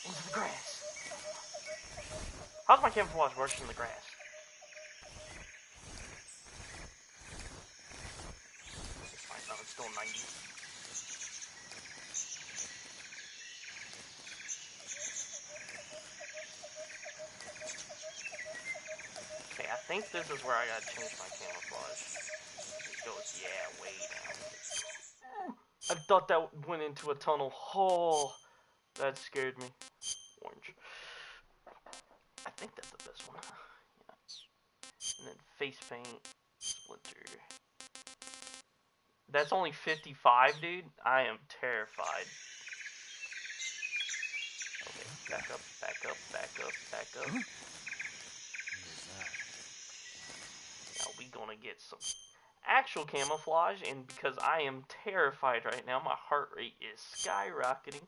Into the grass. How's my camouflage worse in the grass? It's fine, no, it's still 90. Okay, I think this is where I gotta change my camouflage. goes, yeah, way down. I thought that went into a tunnel. Oh, that scared me. Orange. I think that's the best one. Yeah. And then face paint, splinter. That's only 55, dude. I am terrified. Okay, back up, back up, back up, back up. Now we gonna get some actual camouflage, and because I am terrified right now, my heart rate is skyrocketing.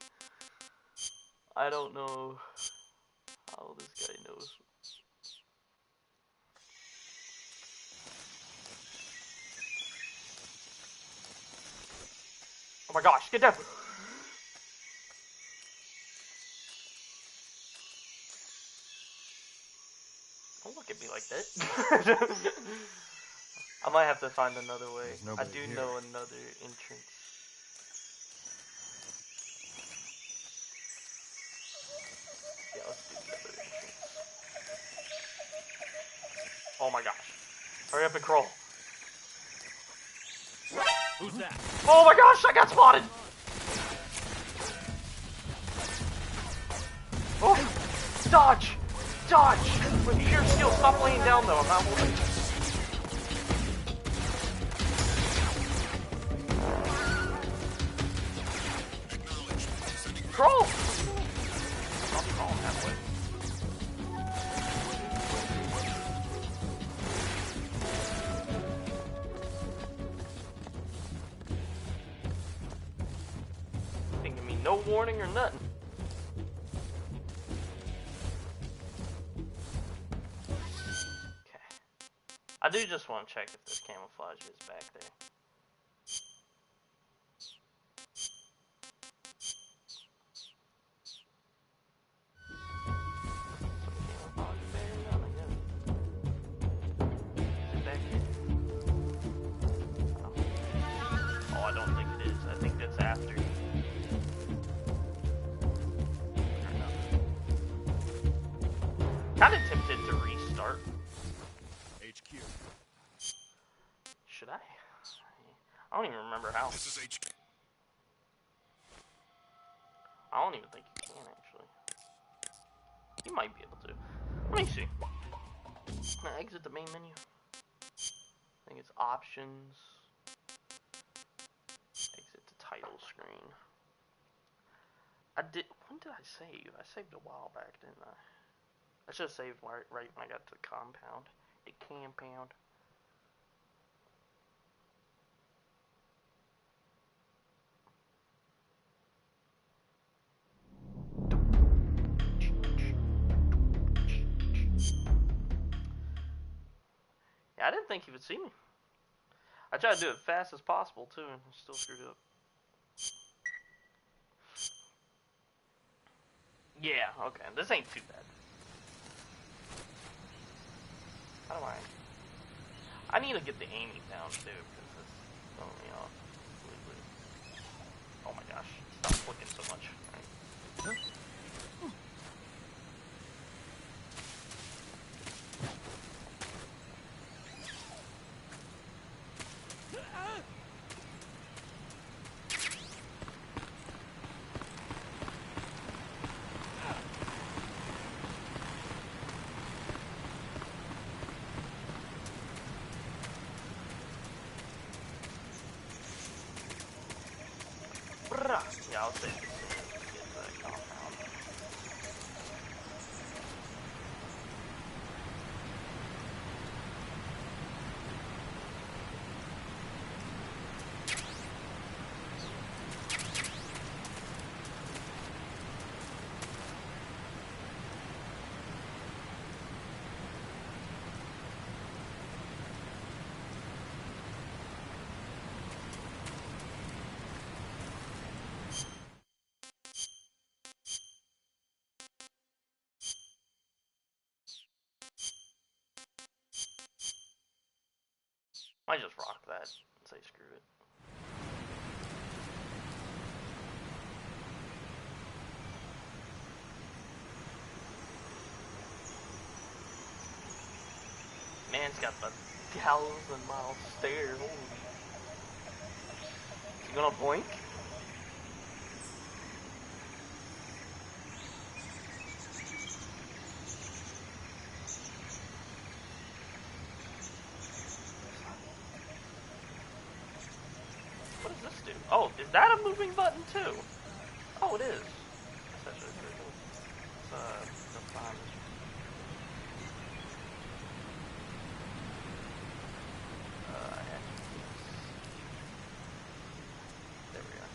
I don't know how this guy knows. Oh my gosh, get down! Don't look at me like that. I might have to find another way. I do know another entrance. Yeah, let's do the other entrance. Oh my gosh. Hurry up and crawl. Who's that? Oh my gosh, I got spotted! Oh! Dodge! Dodge! With pure skill, stop laying down though, I'm not holding. Crawl! Stop crawling halfway. Didn't give me no warning or nothing. Okay. I do just want to check if this camouflage is back there. Oh, I don't think it is. I think that's after. Kind of tempted to restart. HQ. Should I? I don't even remember how. This is HQ. I don't even think you can actually. You might be able to. Let me see. Can I exit the main menu? I think it's options. Exit the title screen. When did I save? I saved a while back, didn't I? I should have saved right when I got to the compound. The compound. Yeah, I didn't think he would see me. I tried to do it fast as possible too, and I still screwed up. Yeah, okay, this ain't too bad. How do I need to get the aiming down too, because it's throwing me off completely. Oh my gosh, stop flicking so much. All right. Yeah, I'll save this as soon as we get to that compound. Might just rock that and say screw it. Man's got the 1,000-mile stare. Holy You gonna blink? What does this do? Oh, is that a moving button too? Oh, it is. That's actually pretty cool. Let's behind this. There we are.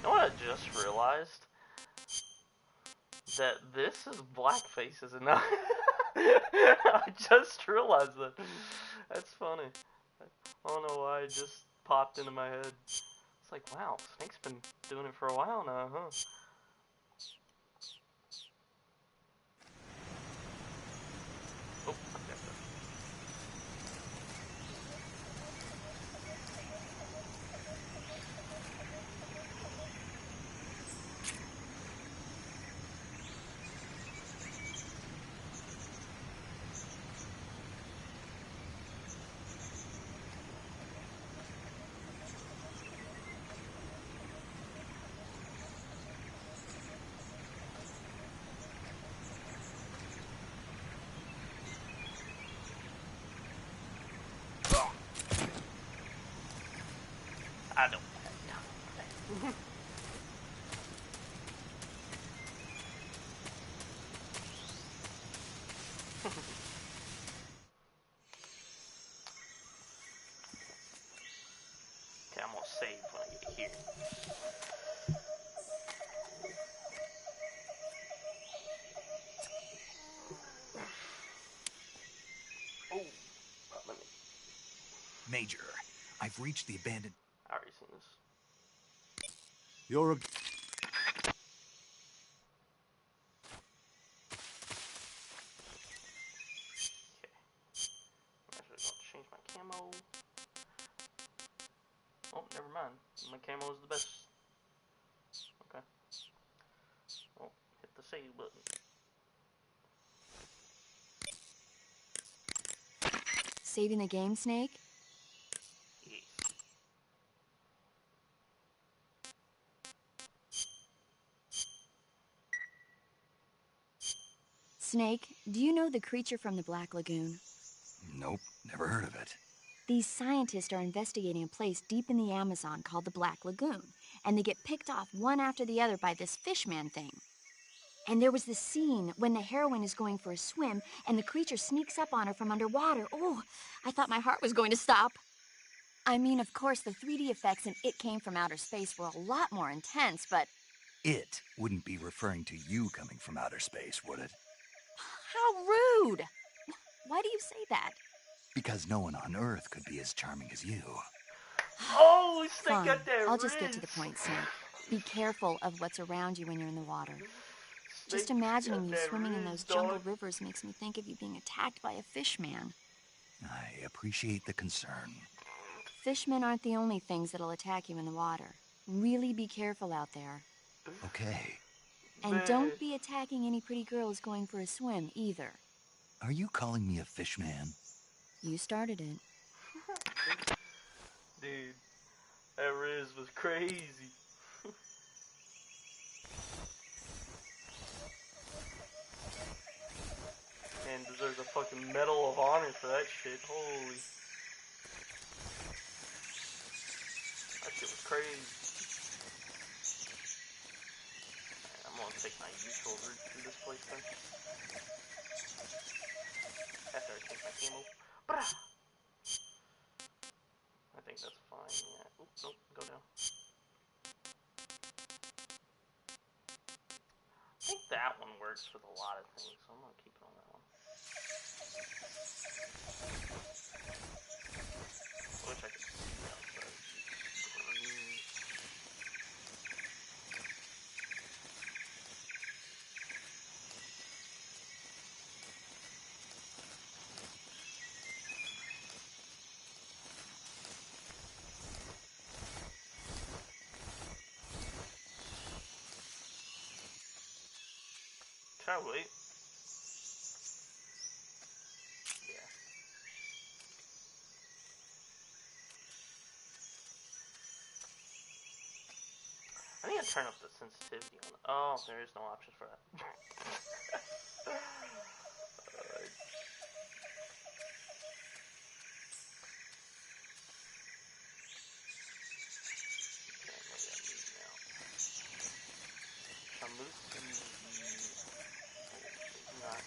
You know what I just realized? That this is blackface, is it not? I just realized that. That's funny. I don't know why it just popped into my head. It's like, wow, Snake's been doing it for a while now, huh? Oh, okay. I don't. Okay, I'm gonna save when I get here. Oh, let me. Major, I've reached the abandoned... I already seen this. You're a... Okay. I'm actually gonna change my camo. Oh, never mind. My camo is the best. Okay. Oh, hit the save button. Saving the game, Snake? Yes. Snake, do you know the creature from the Black Lagoon? Nope, never heard of it. These scientists are investigating a place deep in the Amazon called the Black Lagoon, and they get picked off one after the other by this fishman thing. And there was this scene when the heroine is going for a swim, and the creature sneaks up on her from underwater. Oh, I thought my heart was going to stop. I mean, of course, the 3D effects in It Came from Outer Space were a lot more intense, but... It wouldn't be referring to you coming from outer space, would it? How rude! Why do you say that? Because no one on Earth could be as charming as you. Oh, Snake Fine, got that I'll just get to the wrist. point, Snake. Be careful of what's around you when you're in the water. Just Snake's imagining got you that swimming in those wrist, jungle dog. rivers makes me think of you being attacked by a fishman. I appreciate the concern. Fishmen aren't the only things that'll attack you in the water. Really be careful out there. Okay. And Man. don't be attacking any pretty girls going for a swim, either. Are you calling me a fishman? You started it. Dude, that Riz was crazy. Man deserves a fucking Medal of Honor for that shit. Holy. That shit was crazy. Alright, I'm gonna take my usual route through this place then. After I change my camo. Brah! I think that's fine, yeah. Oop, nope, go down. I think that one works with a lot of things, so I'm gonna keep it on that one. I wish I could see outside. Should I wait? Yeah. I need to turn up the sensitivity on it. Oh, there is no option for that. I'm losing the... Oh, maybe not.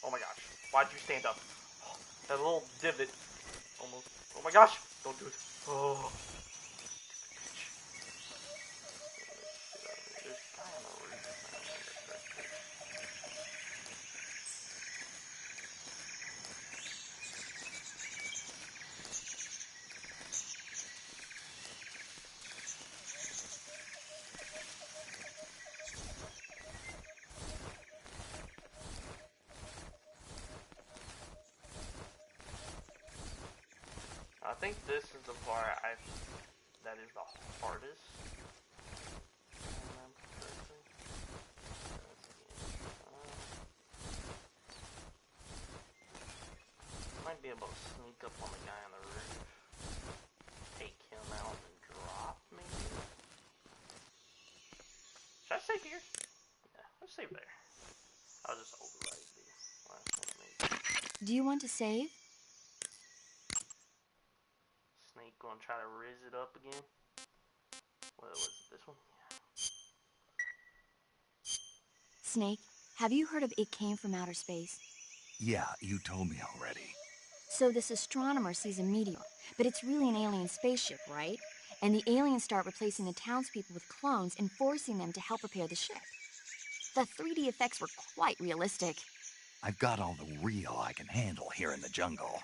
Oh my gosh. Why'd you stand up? Oh, that little divot. Almost. Oh my gosh. Don't do it. Oh. There's a guy on the roof. I don't remember correctly. I think this is the part that is the hardest. If I remember correctly. Might be able to sneak up on the guy on the roof, take him out, and drop, maybe? Should I save here? Yeah, let's save there. I'll just override the last one, maybe. Do you want to save? Snake gonna try to riz it up again. What was it, this one? Yeah. Snake, have you heard of It Came from Outer Space? Yeah, you told me already. So this astronomer sees a meteor, but it's really an alien spaceship, right? And the aliens start replacing the townspeople with clones and forcing them to help repair the ship. The 3D effects were quite realistic. I've got all the real I can handle here in the jungle.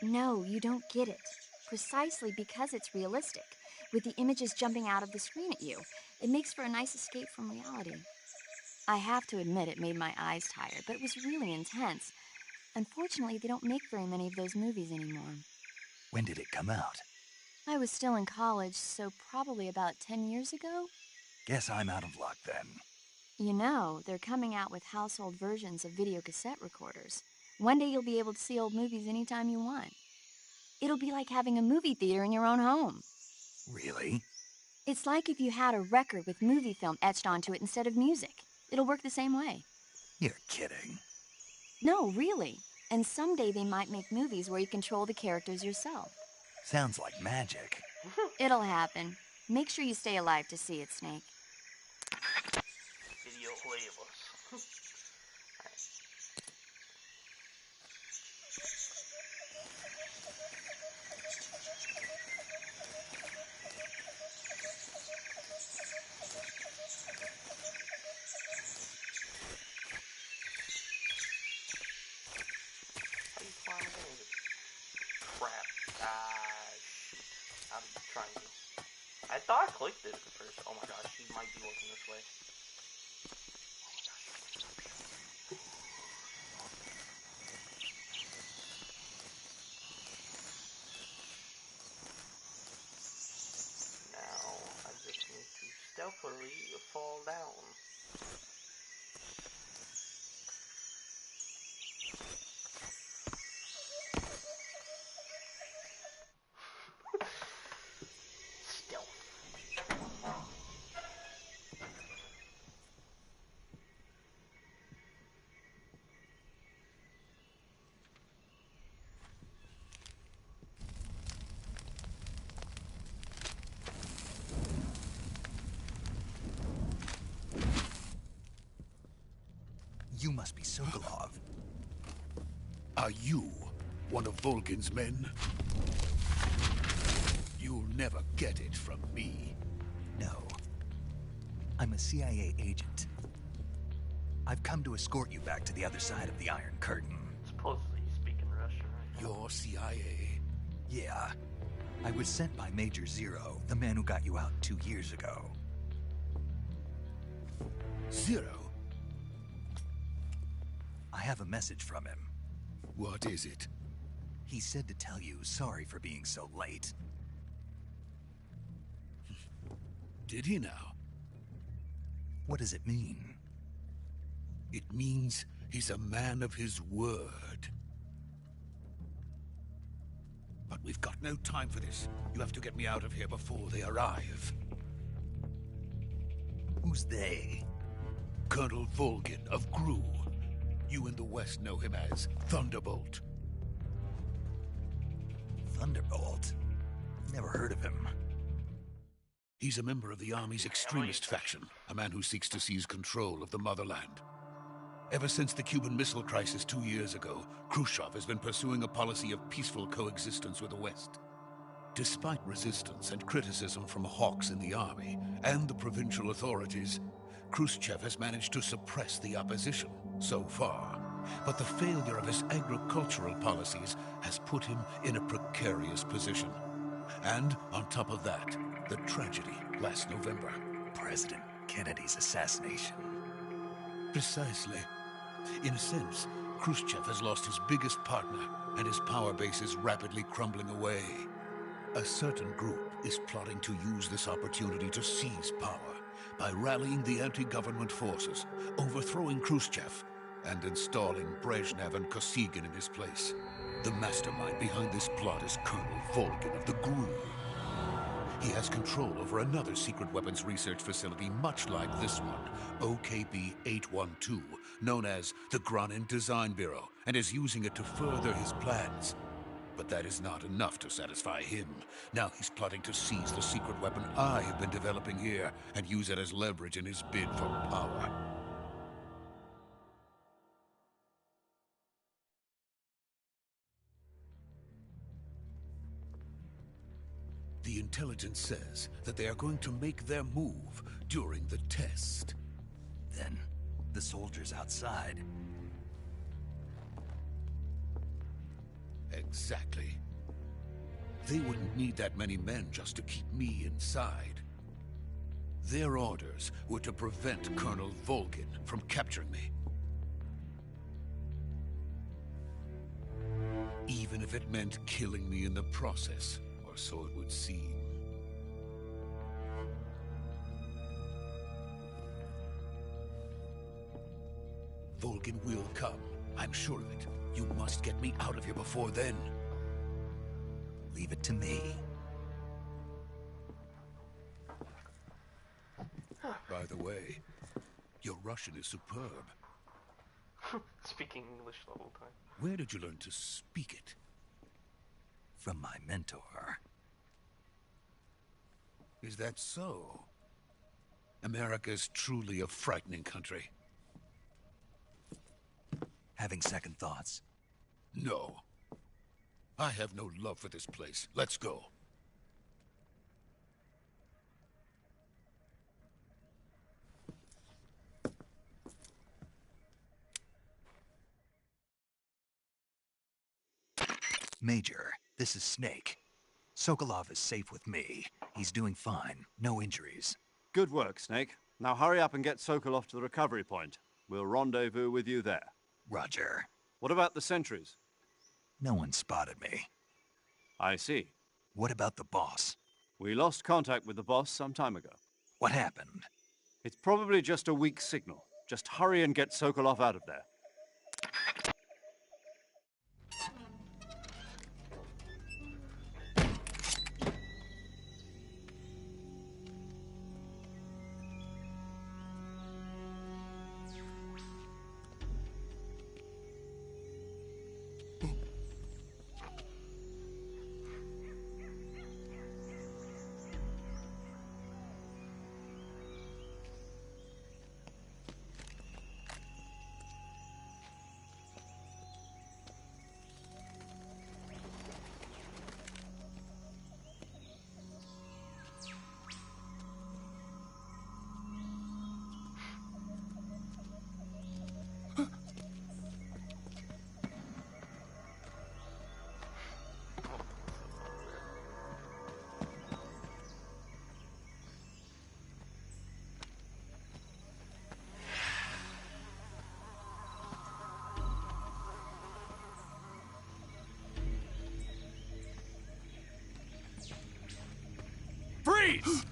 No, you don't get it. Precisely because it's realistic, with the images jumping out of the screen at you. It makes for a nice escape from reality. I have to admit it made my eyes tired, but it was really intense. Unfortunately, they don't make very many of those movies anymore. When did it come out? I was still in college, so probably about 10 years ago. Guess I'm out of luck then. You know, they're coming out with household versions of video cassette recorders. One day you'll be able to see old movies anytime you want. It'll be like having a movie theater in your own home. Really? It's like if you had a record with movie film etched onto it instead of music. It'll work the same way. You're kidding. No, really. And someday they might make movies where you control the characters yourself. Sounds like magic. It'll happen. Make sure you stay alive to see it, Snake. Video huevos. How you climb again? Crap. Shoot. I'm trying to. I thought I clicked it at first. Oh my gosh, he might be looking this way. Now, I just need to stealthily fall down. Stealth. You must be Sokolov. Are you one of Vulcan's men? You'll never get it from me. No. I'm a CIA agent. I've come to escort you back to the other side of the Iron Curtain. Supposedly you speak in Russian, right? You're CIA? Yeah. I was sent by Major Zero, the man who got you out 2 years ago. Zero? I have a message from him. What is it? He said to tell you sorry for being so late. Did he now? What does it mean? It means he's a man of his word. But we've got no time for this. You have to get me out of here before they arrive. Who's they? Colonel Volgin of GRU. You in the West know him as Thunderbolt. Thunderbolt? Never heard of him. He's a member of the Army's extremist faction, a man who seeks to seize control of the motherland. Ever since the Cuban Missile Crisis 2 years ago, Khrushchev has been pursuing a policy of peaceful coexistence with the West. Despite resistance and criticism from hawks in the army and the provincial authorities, Khrushchev has managed to suppress the opposition so far. But the failure of his agricultural policies has put him in a precarious position. And on top of that, the tragedy last November. President Kennedy's assassination. Precisely. In a sense, Khrushchev has lost his biggest partner, and his power base is rapidly crumbling away. A certain group is plotting to use this opportunity to seize power by rallying the anti-government forces, overthrowing Khrushchev, and installing Brezhnev and Kosygin in his place. The mastermind behind this plot is Colonel Volgin of the GRU. He has control over another secret weapons research facility much like this one, OKB-812, known as the Granin Design Bureau, and is using it to further his plans. But that is not enough to satisfy him. Now he's plotting to seize the secret weapon I have been developing here and use it as leverage in his bid for power. The intelligence says that they are going to make their move during the test. Then, the soldiers outside. Exactly. They wouldn't need that many men just to keep me inside. Their orders were to prevent Colonel Volgin from capturing me. Even if it meant killing me in the process. Or so it would seem. Volgin will come. I'm sure of it. You must get me out of here before then. Leave it to me. By the way, your Russian is superb. Speaking English the whole time. Where did you learn to speak it? From my mentor. Is that so? America is truly a frightening country. Having second thoughts? No. I have no love for this place. Let's go. Major, this is Snake. Sokolov is safe with me. He's doing fine. No injuries. Good work, Snake. Now hurry up and get Sokolov to the recovery point. We'll rendezvous with you there. Roger. What about the sentries? No one spotted me. I see. What about the boss? We lost contact with the boss some time ago. What happened? It's probably just a weak signal. Just hurry and get Sokolov out of there. Please.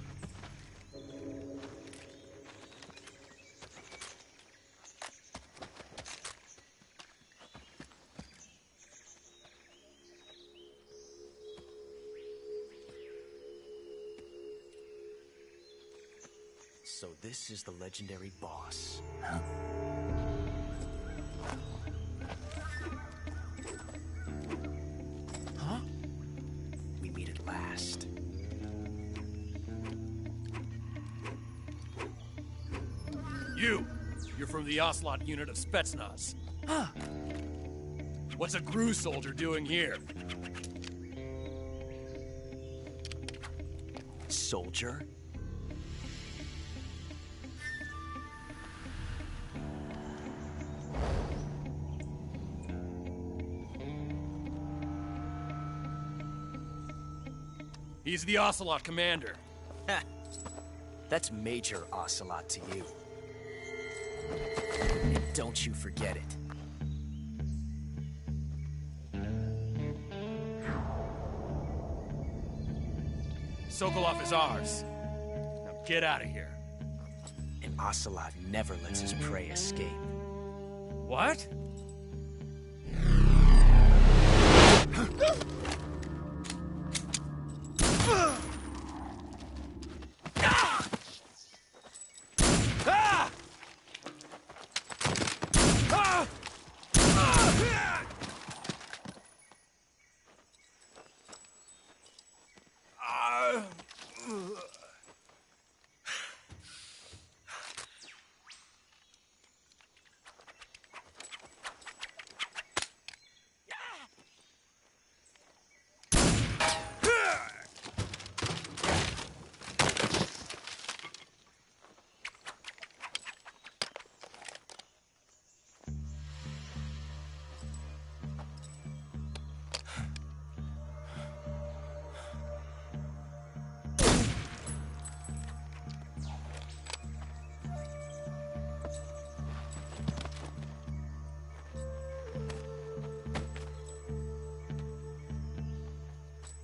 So this is the legendary boss. Huh? Huh? We meet at last. You're from the Ocelot unit of Spetsnaz. Huh. What's a GRU soldier doing here? Soldier? He's the Ocelot commander. Ha! That's Major Ocelot to you. And don't you forget it. Sokolov is ours. Now get out of here. And Ocelot never lets his prey escape. What?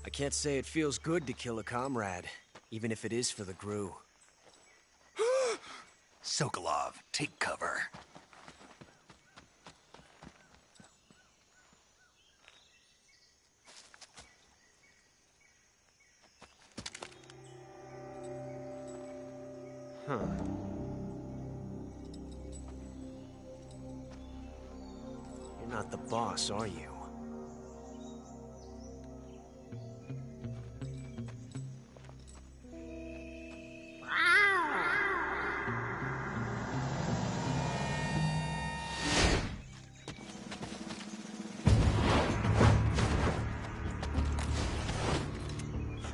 I can't say it feels good to kill a comrade, even if it is for the GRU. Sokolov, take cover. Huh. You're not the boss, are you?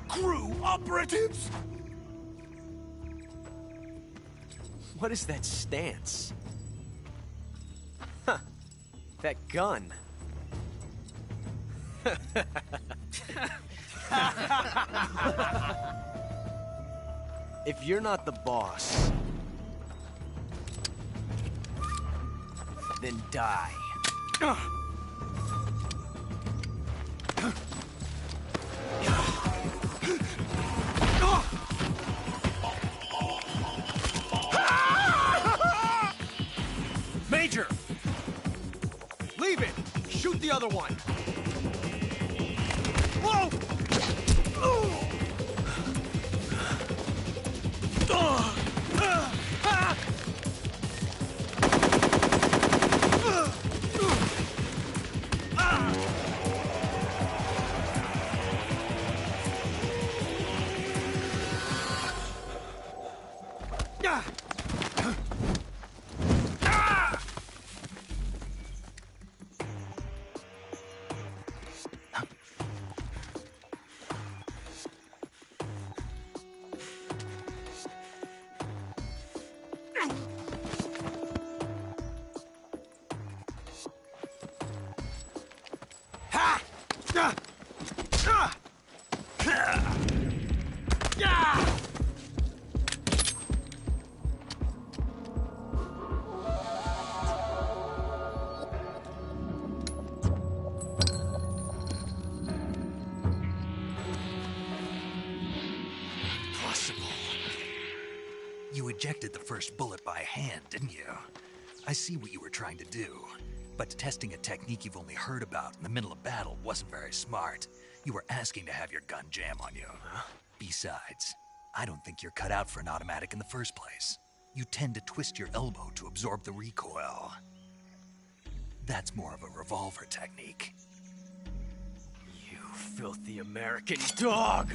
GRU operatives! What is that stance? Huh. That gun. If you're not the boss, then die. Major! Leave it! Shoot the other one! Whoa! the first bullet by hand, didn't you? I see what you were trying to do. But testing a technique you've only heard about in the middle of battle wasn't very smart. You were asking to have your gun jam on you. Huh? Besides, I don't think you're cut out for an automatic in the first place. You tend to twist your elbow to absorb the recoil. That's more of a revolver technique. You filthy American dog!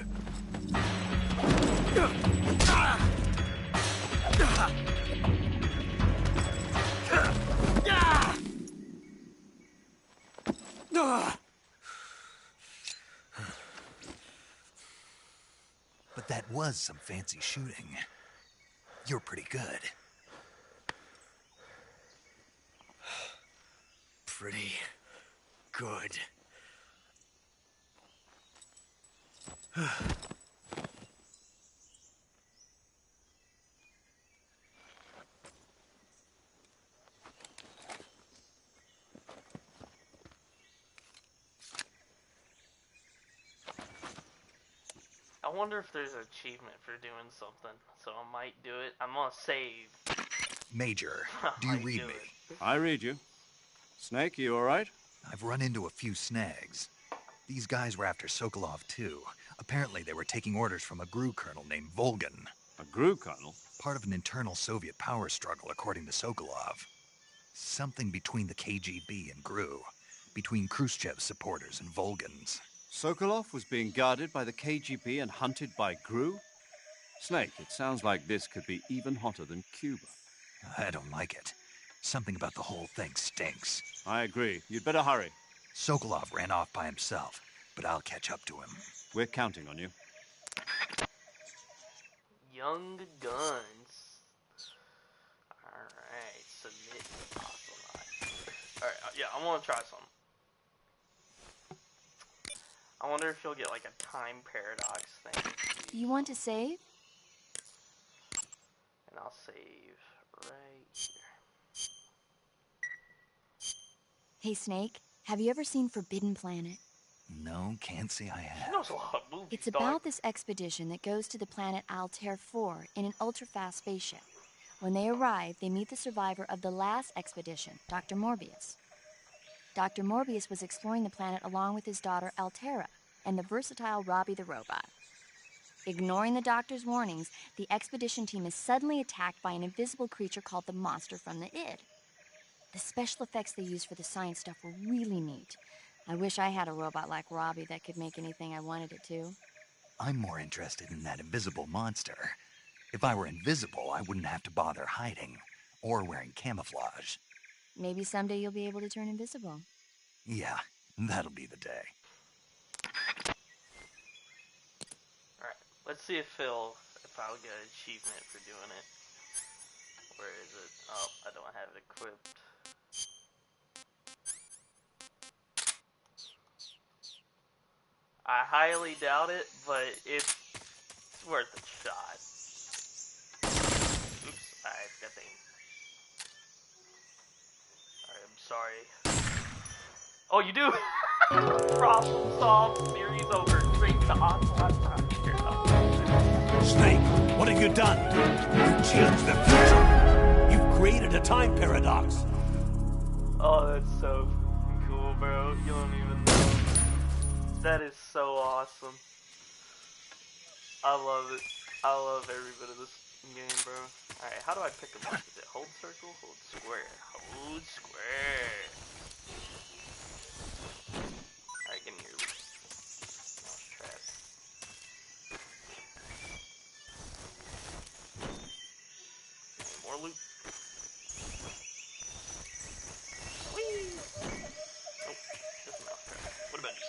But that was some fancy shooting. You're pretty good. Pretty good. I wonder if there's an achievement for doing something, so I might do it. I'm gonna save. Major, do you read me? I read you. Snake, you alright? I've run into a few snags. These guys were after Sokolov too. Apparently they were taking orders from a GRU colonel named Volgan. A GRU colonel? Part of an internal Soviet power struggle, according to Sokolov. Something between the KGB and GRU. Between Khrushchev's supporters and Volgan's. Sokolov was being guarded by the KGB and hunted by GRU? Snake, it sounds like this could be even hotter than Cuba. I don't like it. Something about the whole thing stinks. I agree. You'd better hurry. Sokolov ran off by himself, but I'll catch up to him. We're counting on you. Young Guns. Alright, submit possible. Alright, yeah, I want to try something. I wonder if you'll get like a time paradox thing. You want to save? And I'll save right here. Hey, Snake, have you ever seen Forbidden Planet? No, can't say I have. She knows a lot of movies. It's about this expedition that goes to the planet Altair 4 in an ultra-fast spaceship. When they arrive, they meet the survivor of the last expedition, Dr. Morbius. Dr. Morbius was exploring the planet along with his daughter Altera and the versatile Robbie the robot. Ignoring the doctor's warnings, the expedition team is suddenly attacked by an invisible creature called the Monster from the Id. The special effects they used for the science stuff were really neat. I wish I had a robot like Robbie that could make anything I wanted it to. I'm more interested in that invisible monster. If I were invisible, I wouldn't have to bother hiding or wearing camouflage. Maybe someday you'll be able to turn invisible. Yeah, that'll be the day. Alright, let's see if I'll get an achievement for doing it. Where is it? Oh, I don't have it equipped. I highly doubt it, but it's worth a shot. Oops, I got the aim. Alright, I'm sorry. Oh, you do? Problem solved, series over. Straight to Onslaught. Snake, what have you done? You changed the future. You've created a time paradox. Oh, that's so cool, bro. You don't even know. That is so awesome. I love it. I love every bit of this game, bro. Alright, how do I pick them up? Is it hold circle? Hold square. Hold square. Alright, give me your loot. Mouse trap. More loot. Whee! Nope, just a mouse trap. What about you?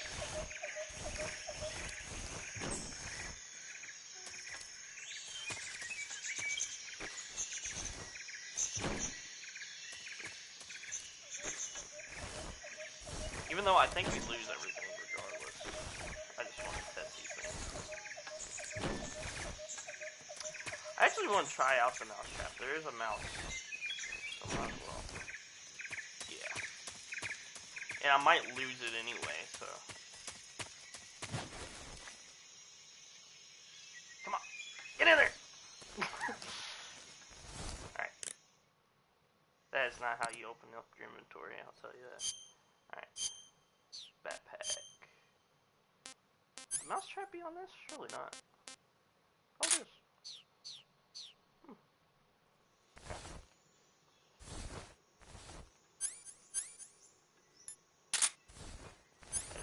Even though I think we lose everything regardless. I just want to test these things. I actually want to try out the mouse trap. There is a mouse. So might as well. Yeah. And I might lose it anyway, so. Come on. Get in there! That is not how you open up your inventory, I'll tell you that. Alright. Backpack. Would mousetrap be on this? Surely not. Oh, it is.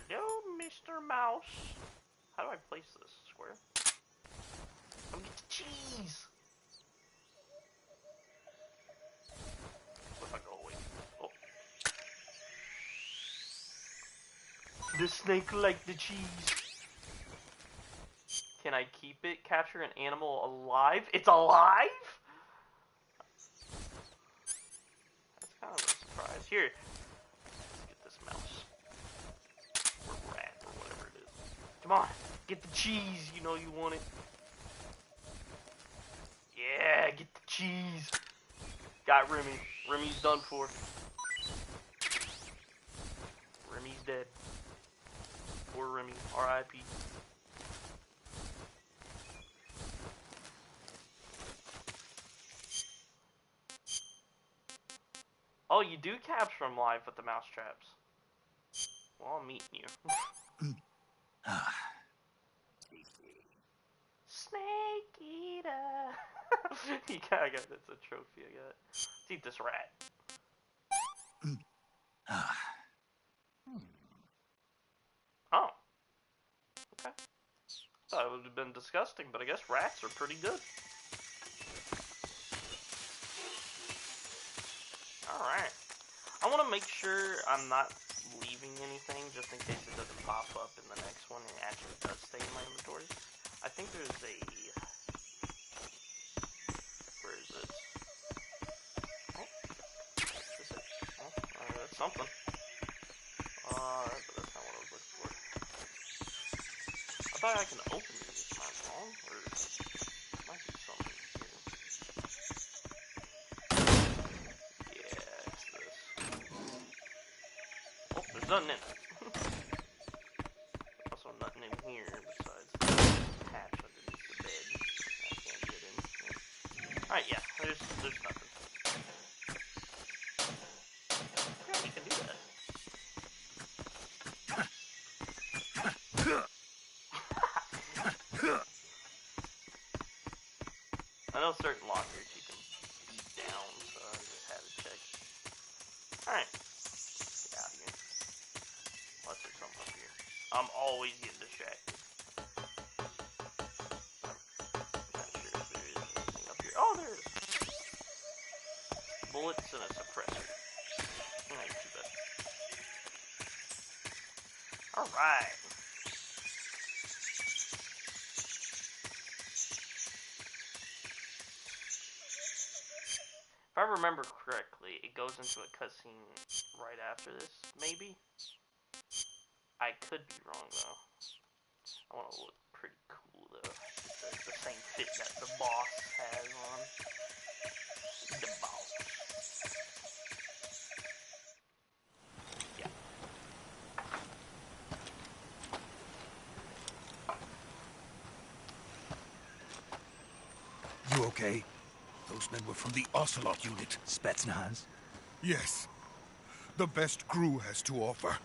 Hello, Mr. Mouse. How do I place this? Square? Let me get the cheese! What if I go away? Oh. The snake liked the cheese. Can I keep it? Capture an animal alive? It's alive?! That's kind of a surprise. Here. Let's get this mouse. Or rat, or whatever it is. Come on. Get the cheese. You know you want it. Yeah, get the cheese. Got Remy. Remy's done for. Remy's dead. Poor Remy. R.I.P. Oh, you do capture them live with the mouse traps. Well, I'm meeting you. Snake eater. I got that's a trophy I got. Let's eat this rat. Oh. Okay. Thought it would have been disgusting, but I guess rats are pretty good. Alright. I want to make sure I'm not leaving anything just in case it doesn't pop up in the next one and it actually does stay in my inventory. I think there's a... Where is it? Oh. Is it? Oh, that's something. But that's not what I was looking for. I thought I can open these. Am I wrong? Or might be something here. Yeah, it's this. Oh, there's nothing in it. Also nothing in here besides the hatch underneath the bed. I can't get in. Alright, yeah, there's nothing. Yeah, you can do that. I know certain lockers you can beat down, so I just had to check. Alright. Get out of here. Unless there's something up here. I'm always getting distracted. I'm not sure if there is anything up here. Oh, there is. Bullets and a suppressor. Not too bad. Alright. If I remember correctly, it goes into a cutscene right after this, maybe? I could be wrong, though. I want to look pretty cool, though. The same fit that the boss has on. The boss. Yeah. You okay? Those men were from the Ocelot unit. Spetsnaz? Yes. The best crew has to offer.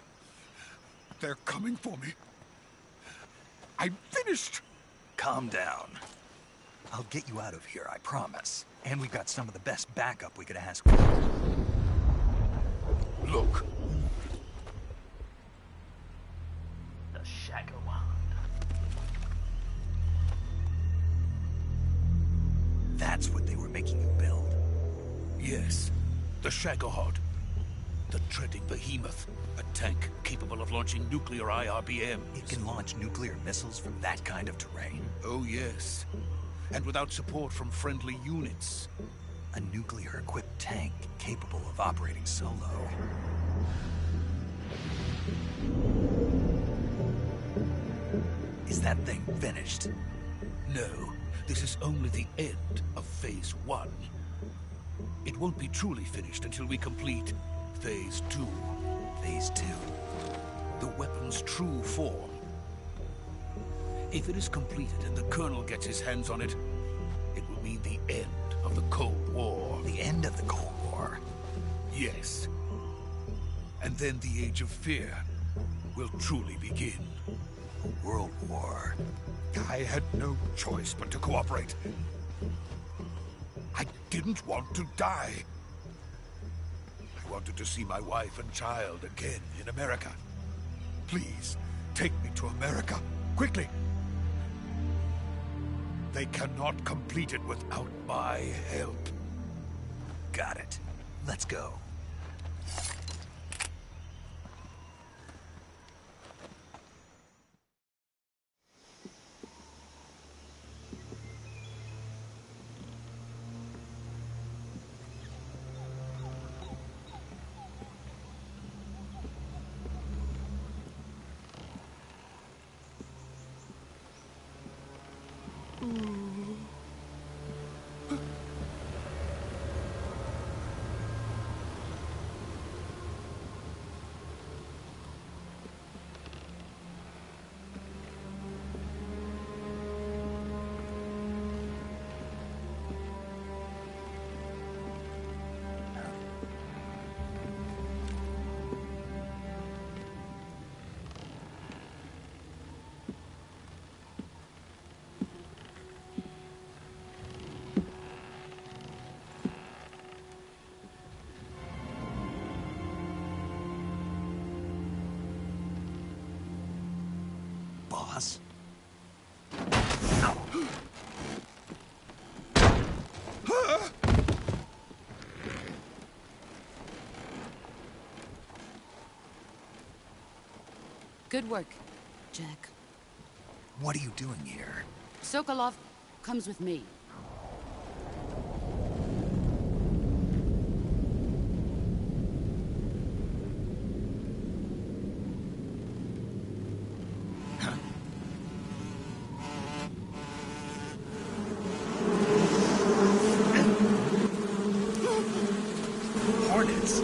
They're coming for me. I'm finished! Calm down. I'll get you out of here, I promise. And we've got some of the best backup we could ask for. Look. The Shagowand. That's what they were making you build. Yes. The Shagohod. The treading behemoth. A tank capable of launching nuclear IRBMs. It can launch nuclear missiles from that kind of terrain? Oh, yes. And without support from friendly units. A nuclear-equipped tank capable of operating solo. Is that thing finished? No. This is only the end of Phase 1. It won't be truly finished until we complete Phase 2. Phase 2? The weapon's true form. If it is completed and the Colonel gets his hands on it, it will mean the end of the Cold War. The end of the Cold War? And then the Age of Fear will truly begin. A world war. I had no choice but to cooperate. I didn't want to die. I wanted to see my wife and child again in America. Please, take me to America, quickly. They cannot complete it without my help. Got it. Let's go. Boss? Good work, Jack. What are you doing here? Sokolov comes with me. Hornets.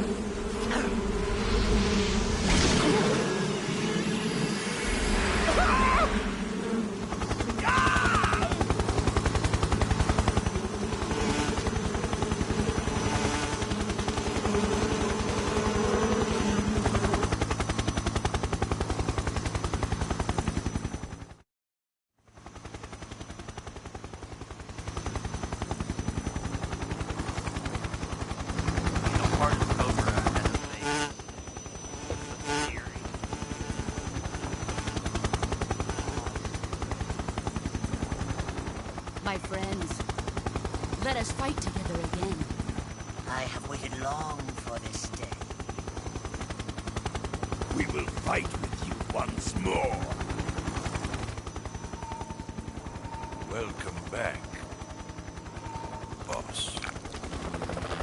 My friends, let us fight together again. I have waited long for this day. We will fight with you once more. Welcome back, boss.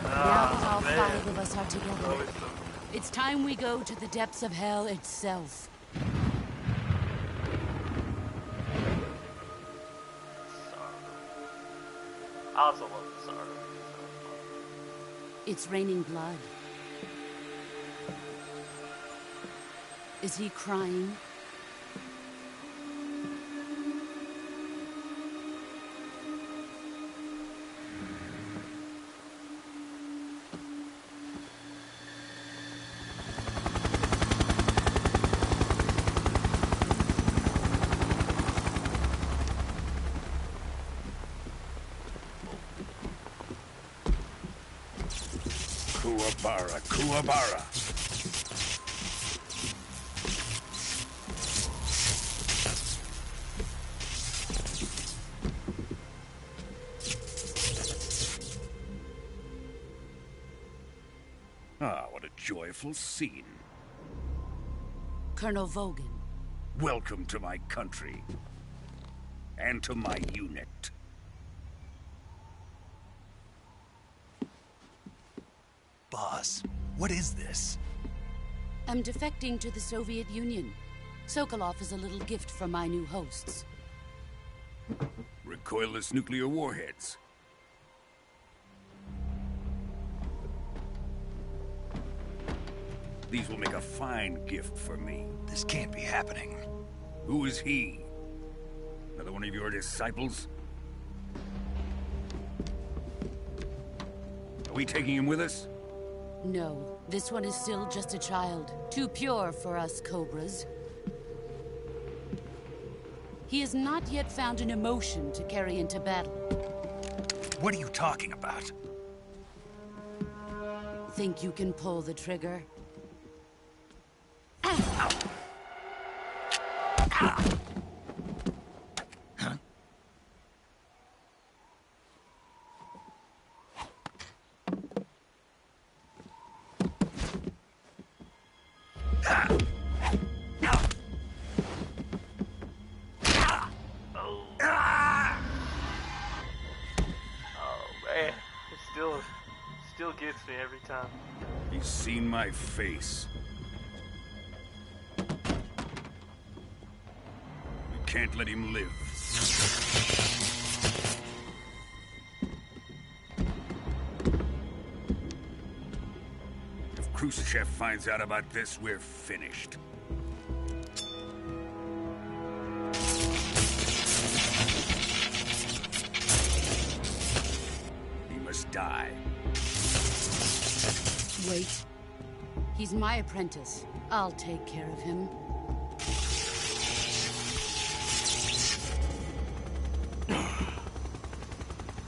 Now that all five of us are together, it's time we go to the depths of hell itself. I also love the Sorrow. It's raining blood. Is he crying? Kuwabara, Kuwabara. Ah, what a joyful scene. Colonel Vogan. Welcome to my country. And to my unit. Boss, what is this? I'm defecting to the Soviet Union. Sokolov is a little gift from my new hosts. Recoilless nuclear warheads. These will make a fine gift for me. This can't be happening. Who is he? Another one of your disciples? Are we taking him with us? No, this one is still just a child. Too pure for us Cobras. He has not yet found an emotion to carry into battle. What are you talking about? Think you can pull the trigger? Still gets me every time. He's seen my face. We can't let him live. If Khrushchev finds out about this, we're finished. He must die. Wait. He's my apprentice. I'll take care of him.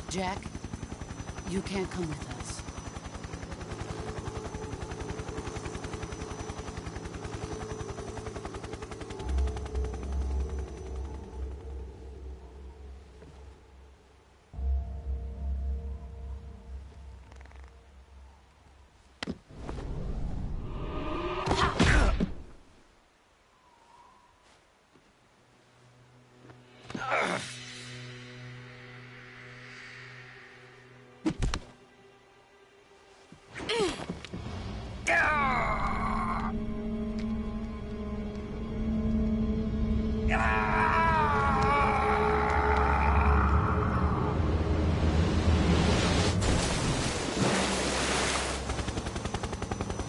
Jack, you can't come with us.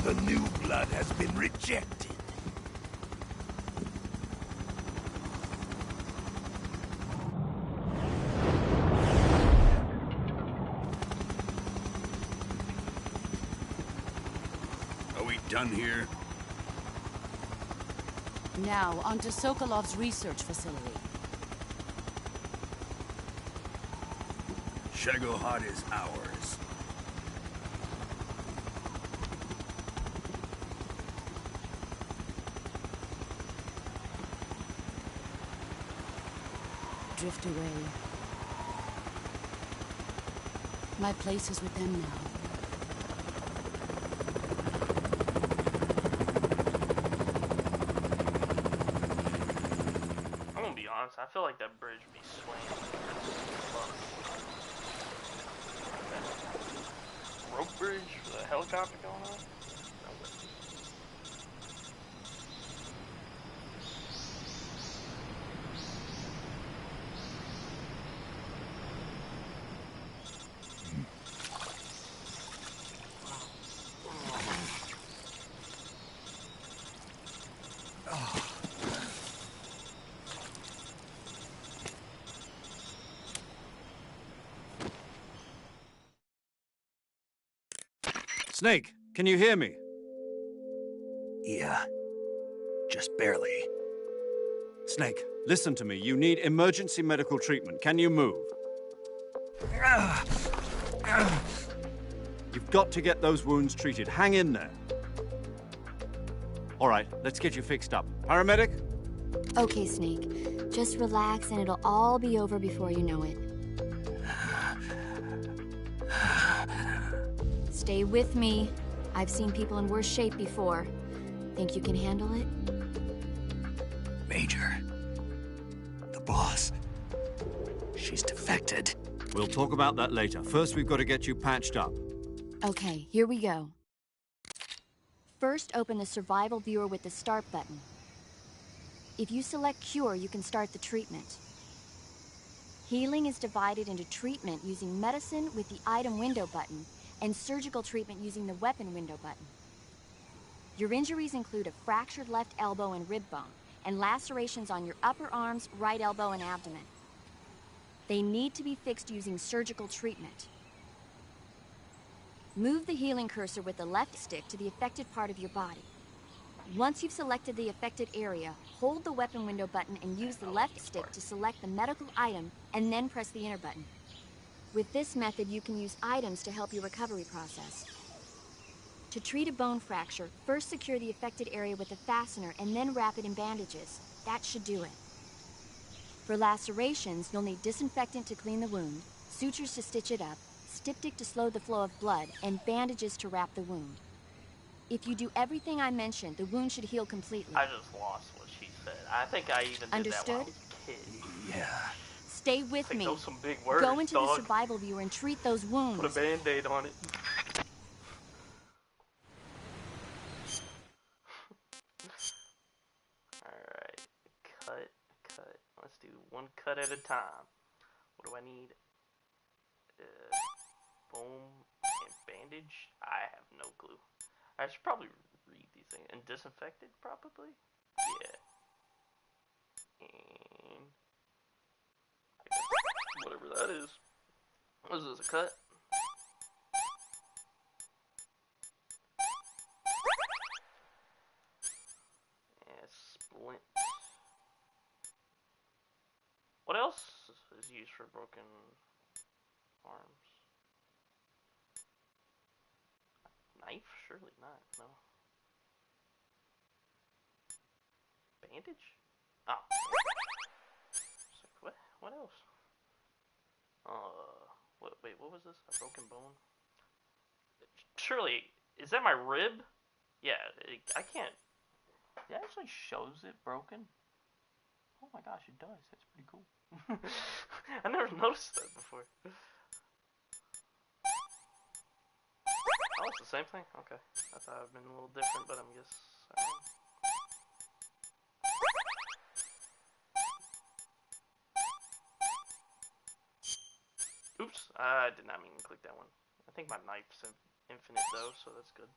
The new blood has been rejected. Are we done here? Now, onto Sokolov's research facility. Shagohod is ours. Drift away. My place is with them now. I'm gonna be honest, I feel like that bridge would be swaying. That rope bridge with a helicopter going on? Snake, can you hear me? Yeah. Just barely. Snake, listen to me. You need emergency medical treatment. Can you move? You've got to get those wounds treated. Hang in there. All right, let's get you fixed up. Paramedic? Okay, Snake. Just relax and it'll all be over before you know it. Stay with me. I've seen people in worse shape before. Think you can handle it? Major. The boss. She's defected. We'll talk about that later. First, we've got to get you patched up. Okay, here we go. First, open the survival viewer with the start button. If you select cure, you can start the treatment. Healing is divided into treatment using medicine with the item window button and surgical treatment using the weapon window button. Your injuries include a fractured left elbow and rib bone, and lacerations on your upper arms, right elbow, and abdomen. They need to be fixed using surgical treatment. Move the healing cursor with the left stick to the affected part of your body. Once you've selected the affected area, hold the weapon window button and use the left stick to select the medical item and then press the enter button. With this method, you can use items to help your recovery process. To treat a bone fracture, first secure the affected area with a fastener and then wrap it in bandages. That should do it. For lacerations, you'll need disinfectant to clean the wound, sutures to stitch it up, styptic to slow the flow of blood, and bandages to wrap the wound. If you do everything I mentioned, the wound should heal completely. I just lost what she said. I think I even did that when I was a kid. Yeah. Stay with me. Those some big words, Go into dog. the survival viewer and treat those wounds. Put a band-aid on it. Alright. Cut. Let's do one cut at a time. What do I need? Boom. And bandage? I have no clue. I should probably read these things. And disinfected, probably? Yeah. And whatever that is. What is this, a cut? Yeah, splint. What else is used for broken arms? Knife? Surely not, no. Bandage? Oh. What? What else? Wait, what was this? A broken bone? Surely, is that my rib? Yeah, I can't. It actually shows it broken. Oh my gosh, it does. That's pretty cool. I never noticed that before. Oh, it's the same thing? Okay. I thought it would have been a little different, but I guess I don't know. Oops, I did not mean to click that one. I think my knife's infinite though, so that's good.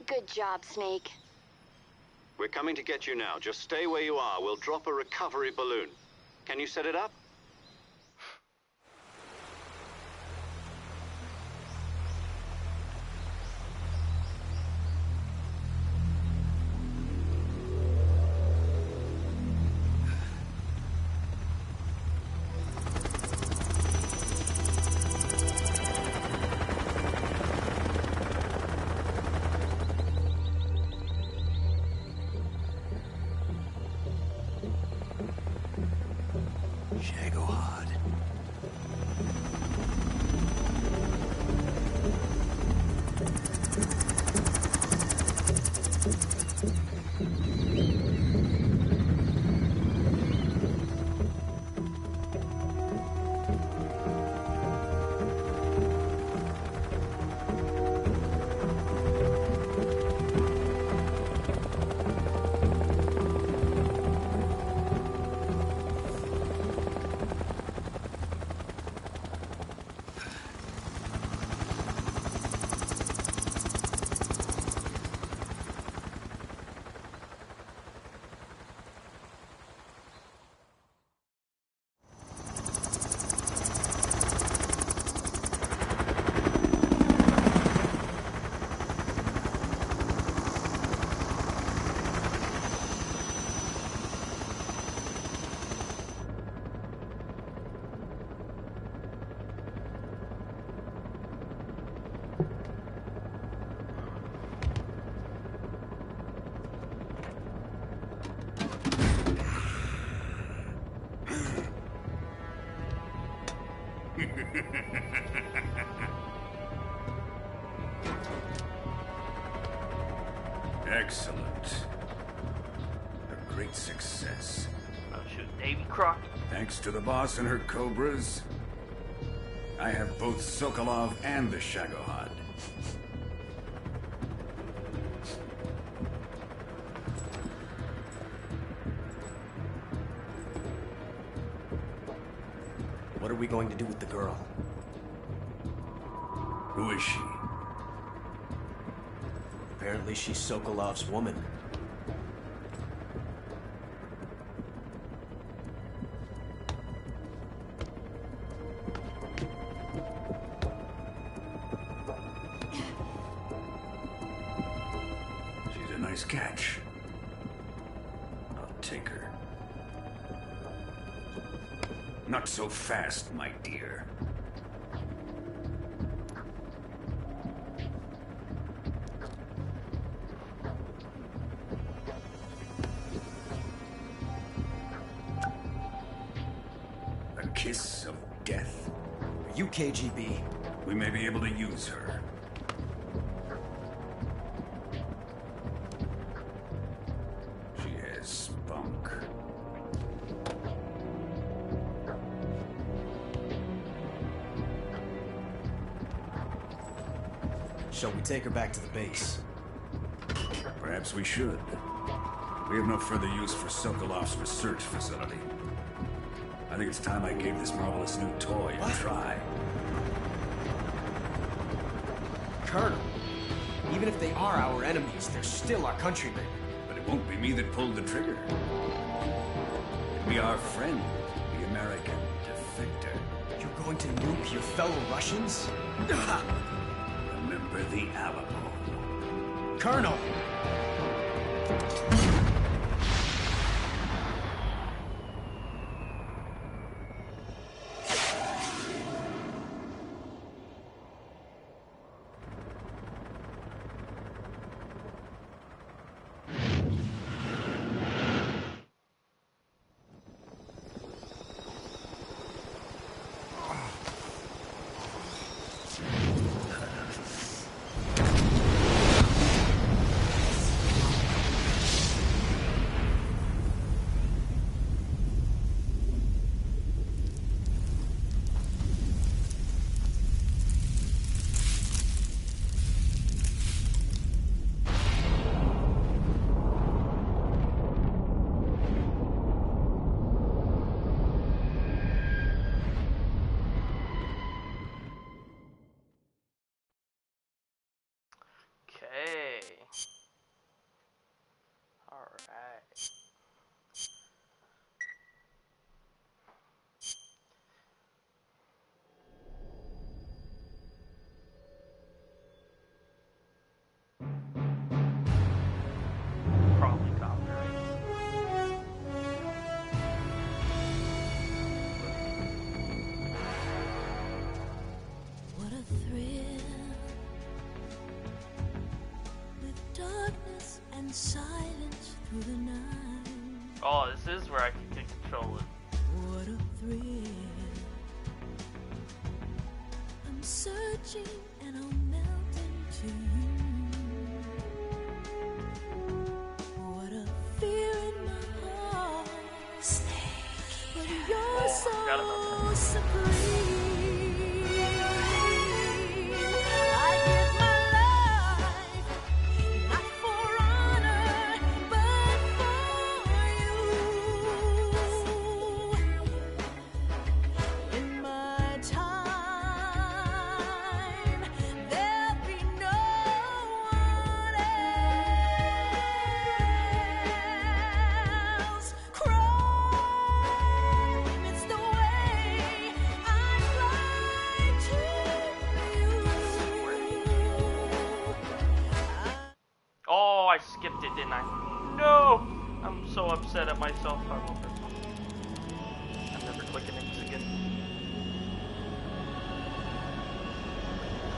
Good job, Snake. We're coming to get you now. Just stay where you are. We'll drop a recovery balloon. Can you set it up? Shit. Excellent. A great success. Oh shoot, Davy Croc. Thanks to the boss and her cobras, I have both Sokolov and the Shagohod. What are we going to do with the girl? Who is she? Apparently she's Sokolov's woman. She's a nice catch. I'll take her. Not so fast, my dear. A kiss of death? Are you KGB? We may be able to use her. She has spunk. Shall we take her back to the base? Perhaps we should. We have no further use for Sokolov's research facility. I think it's time I gave this marvelous new toy a try. Colonel, even if they are our enemies, they're still our countrymen. But it won't be me that pulled the trigger. It'll be our friend, the American defector. You're going to nuke your fellow Russians? Remember the Alamo. Colonel! Okay. Alright. Probably copyright. What a thrill, with darkness and silence through the night. Oh, this is where I can control it. What a thrill. I'm searching and I'll melt into you. What a fear in my heart. Snake. But you're so supreme. I give my life, not for honor, but for you. In my time, there'll be no one else. Crime, it's the way I fly to you. Oh, I skipped it, didn't I? No! I'm so upset at myself. I'm never clicking X again.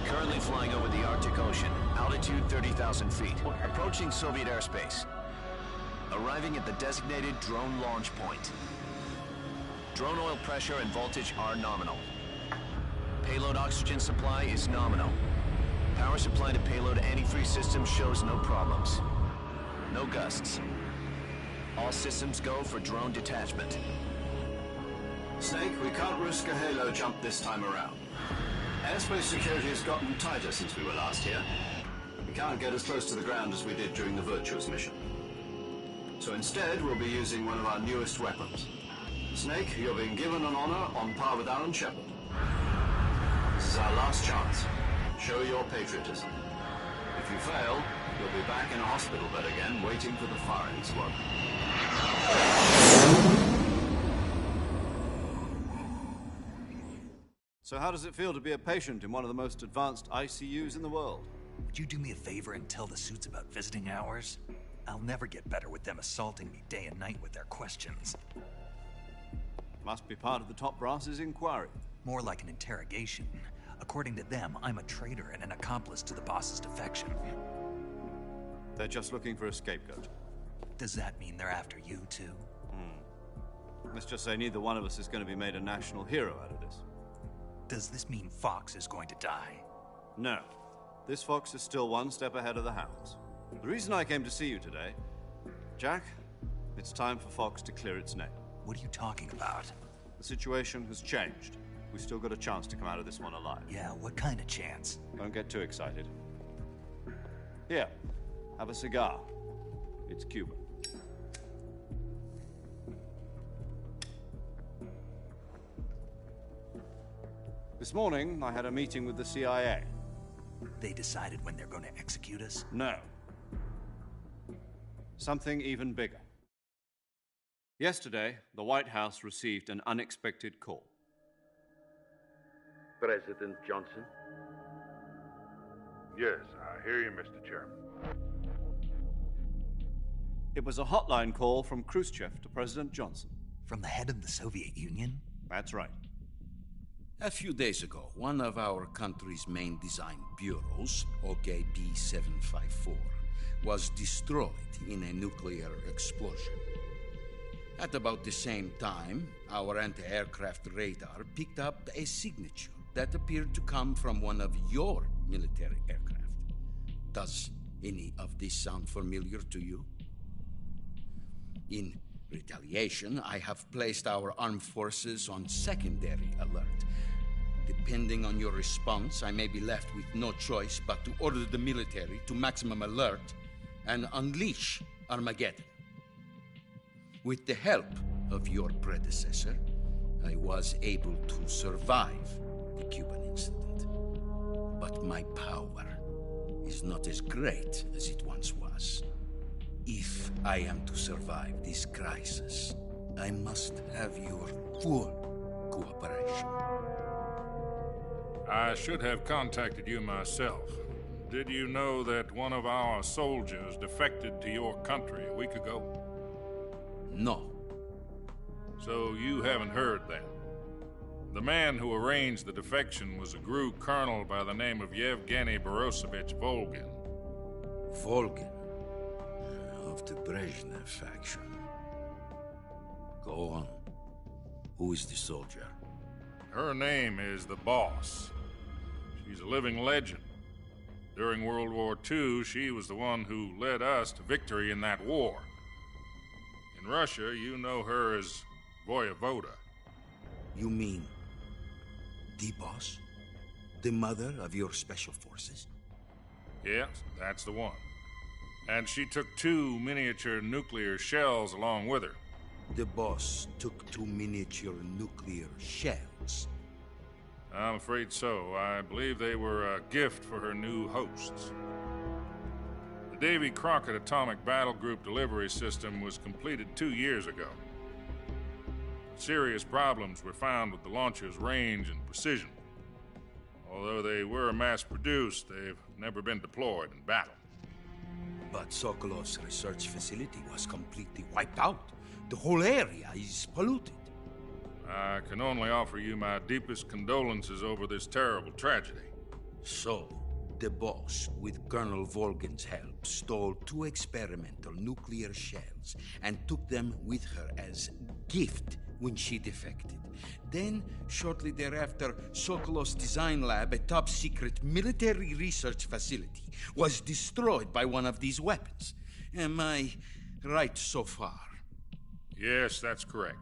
Currently flying over the Arctic Ocean, altitude 30,000 feet, approaching Soviet airspace. Arriving at the designated drone launch point. Drone oil pressure and voltage are nominal. Payload oxygen supply is nominal. Power supply to payload antifreeze system shows no problems. No gusts. All systems go for drone detachment. Snake, we can't risk a halo jump this time around. Airspace security has gotten tighter since we were last here. We can't get as close to the ground as we did during the Virtuous mission. So instead, we'll be using one of our newest weapons. Snake, you're being given an honor on par with Alan Shepard. This is our last chance. Show your patriotism. If you fail, you'll be back in a hospital bed again, waiting for the firing squad. So how does it feel to be a patient in one of the most advanced ICUs in the world? Would you do me a favor and tell the suits about visiting hours? I'll never get better with them assaulting me day and night with their questions. Must be part of the top brass's inquiry. More like an interrogation. According to them, I'm a traitor and an accomplice to the boss's defection. They're just looking for a scapegoat. Does that mean they're after you, too? Let's just say neither one of us is going to be made a national hero out of this. Does this mean Fox is going to die? No. This Fox is still one step ahead of the Hounds. The reason I came to see you today... Jack, it's time for Fox to clear its name. What are you talking about? The situation has changed. We've still got a chance to come out of this one alive. Yeah, what kind of chance? Don't get too excited. Here, have a cigar. It's Cuban. This morning, I had a meeting with the CIA. They decided when they're going to execute us? No. Something even bigger. Yesterday, the White House received an unexpected call. President Johnson? Yes, I hear you, Mr. Chairman. It was a hotline call from Khrushchev to President Johnson. From the head of the Soviet Union? That's right. A few days ago, one of our country's main design bureaus, OKB-754, was destroyed in a nuclear explosion. At about the same time, our anti-aircraft radar picked up a signature that appeared to come from one of your military aircraft. Does any of this sound familiar to you? In retaliation, I have placed our armed forces on secondary alert. Depending on your response, I may be left with no choice but to order the military to maximum alert and unleash Armageddon. With the help of your predecessor, I was able to survive the Cuban incident. But my power is not as great as it once was. If I am to survive this crisis, I must have your full cooperation. I should have contacted you myself. Did you know that one of our soldiers defected to your country a week ago? No. So you haven't heard then? The man who arranged the defection was a GRU colonel by the name of Yevgeny Borosovich Volgin. Volgin? Of the Brezhnev faction. Go on. Who is the soldier? Her name is the Boss. She's a living legend. During World War II, she was the one who led us to victory in that war. In Russia, you know her as Voyevoda. You mean the Boss? The mother of your special forces? Yes, that's the one. And she took 2 miniature nuclear shells along with her. The Boss took 2 miniature nuclear shells? I'm afraid so. I believe they were a gift for her new hosts. The Davy Crockett Atomic Battle Group delivery system was completed 2 years ago. Serious problems were found with the launcher's range and precision. Although they were mass-produced, they've never been deployed in battle. But Sokolov's research facility was completely wiped out. The whole area is polluted. I can only offer you my deepest condolences over this terrible tragedy. So, the Boss, with Colonel Volgin's help, stole 2 experimental nuclear shells and took them with her as gift when she defected. Then, shortly thereafter, Sokolov's design lab, a top-secret military research facility, was destroyed by one of these weapons. Am I right so far? Yes, that's correct.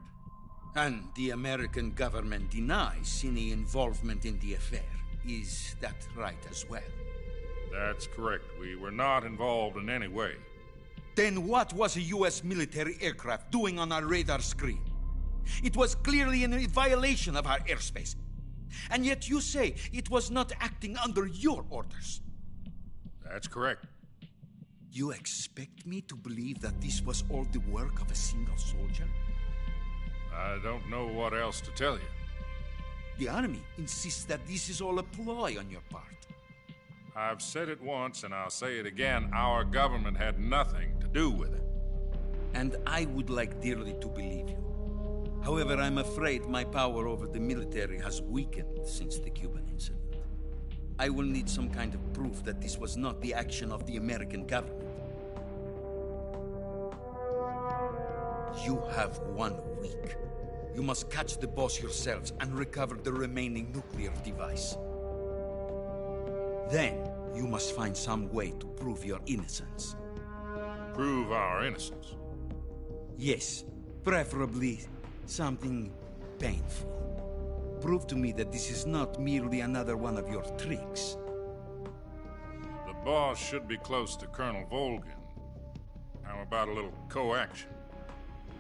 And the American government denies any involvement in the affair. Is that right as well? That's correct. We were not involved in any way. Then what was a U.S. military aircraft doing on our radar screen? It was clearly in violation of our airspace. And yet you say it was not acting under your orders. That's correct. You expect me to believe that this was all the work of a single soldier? I don't know what else to tell you. The Army insists that this is all a ploy on your part. I've said it once and I'll say it again. Our government had nothing to do with it. And I would like dearly to believe you. However, I'm afraid my power over the military has weakened since the Cuban incident. I will need some kind of proof that this was not the action of the American government. You have 1 week. You must catch the boss yourselves and recover the remaining nuclear device. Then, you must find some way to prove your innocence. Prove our innocence? Yes, preferably something painful. Prove to me that this is not merely another one of your tricks. The boss should be close to Colonel Volgin. How about a little co-action?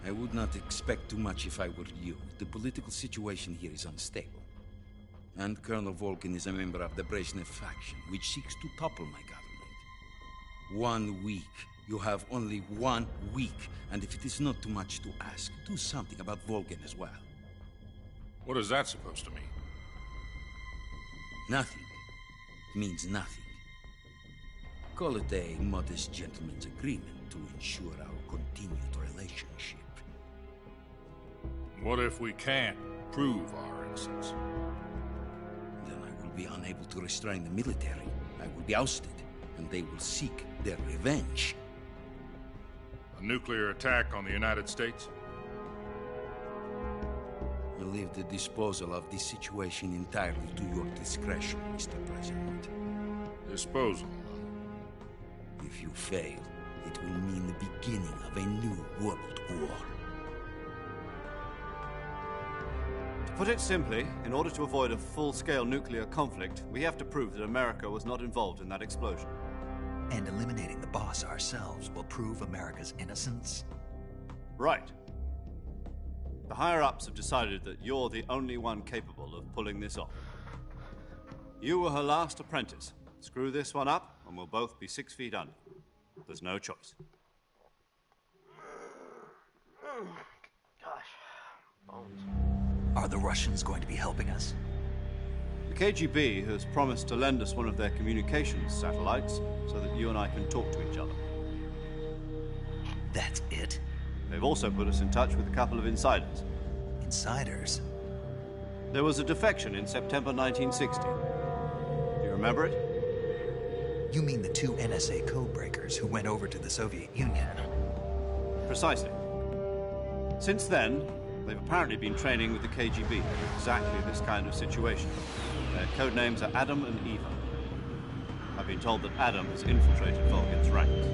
I would not expect too much if I were you. The political situation here is unstable. And Colonel Volgin is a member of the Brezhnev faction, which seeks to topple my government. 1 week. You have only 1 week. And if it is not too much to ask, do something about Volgin as well. What is that supposed to mean? Nothing. It means nothing. Call it a modest gentleman's agreement to ensure our continued relationship. What if we can't prove our innocence? Then I will be unable to restrain the military. I will be ousted, and they will seek their revenge. A nuclear attack on the United States? I leave the disposal of this situation entirely to your discretion, Mr. President. Disposal? If you fail, it will mean the beginning of a new world war. To put it simply, in order to avoid a full-scale nuclear conflict, we have to prove that America was not involved in that explosion. And eliminating the boss ourselves will prove America's innocence? Right. The higher-ups have decided that you're the only one capable of pulling this off. You were her last apprentice. Screw this one up, and we'll both be 6 feet under. There's no choice. Gosh. Bones. Are the Russians going to be helping us? The KGB has promised to lend us one of their communications satellites so that you and I can talk to each other. That's it? They've also put us in touch with a couple of insiders. Insiders? There was a defection in September 1960. Do you remember it? You mean the 2 NSA codebreakers who went over to the Soviet Union? Precisely. Since then, they've apparently been training with the KGB for exactly this kind of situation. Their code names are Adam and Eva. I've been told that Adam has infiltrated Volgin's ranks.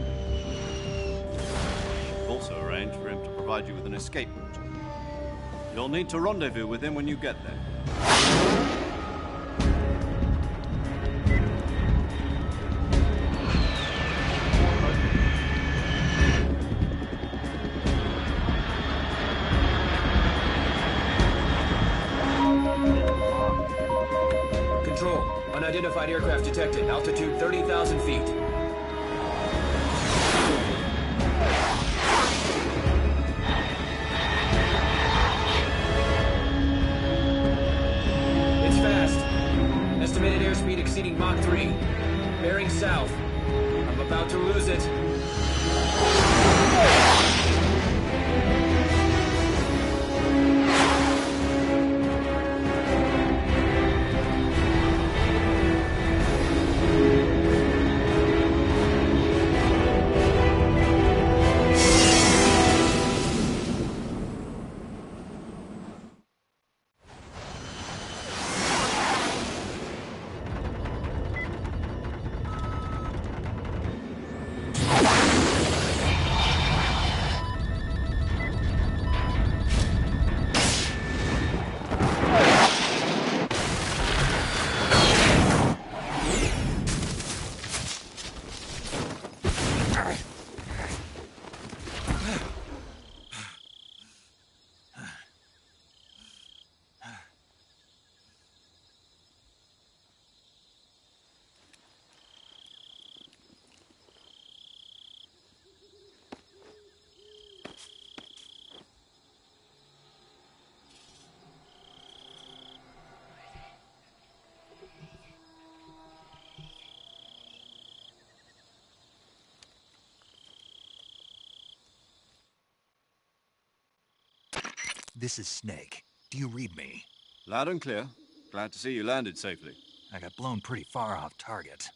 I've also arranged for him to provide you with an escape route. You'll need to rendezvous with him when you get there. Unidentified aircraft detected. Altitude 30,000 feet. It's fast. Estimated airspeed exceeding Mach 3. Bearing south. I'm about to lose it. This is Snake. Do you read me? Loud and clear. Glad to see you landed safely. I got blown pretty far off target.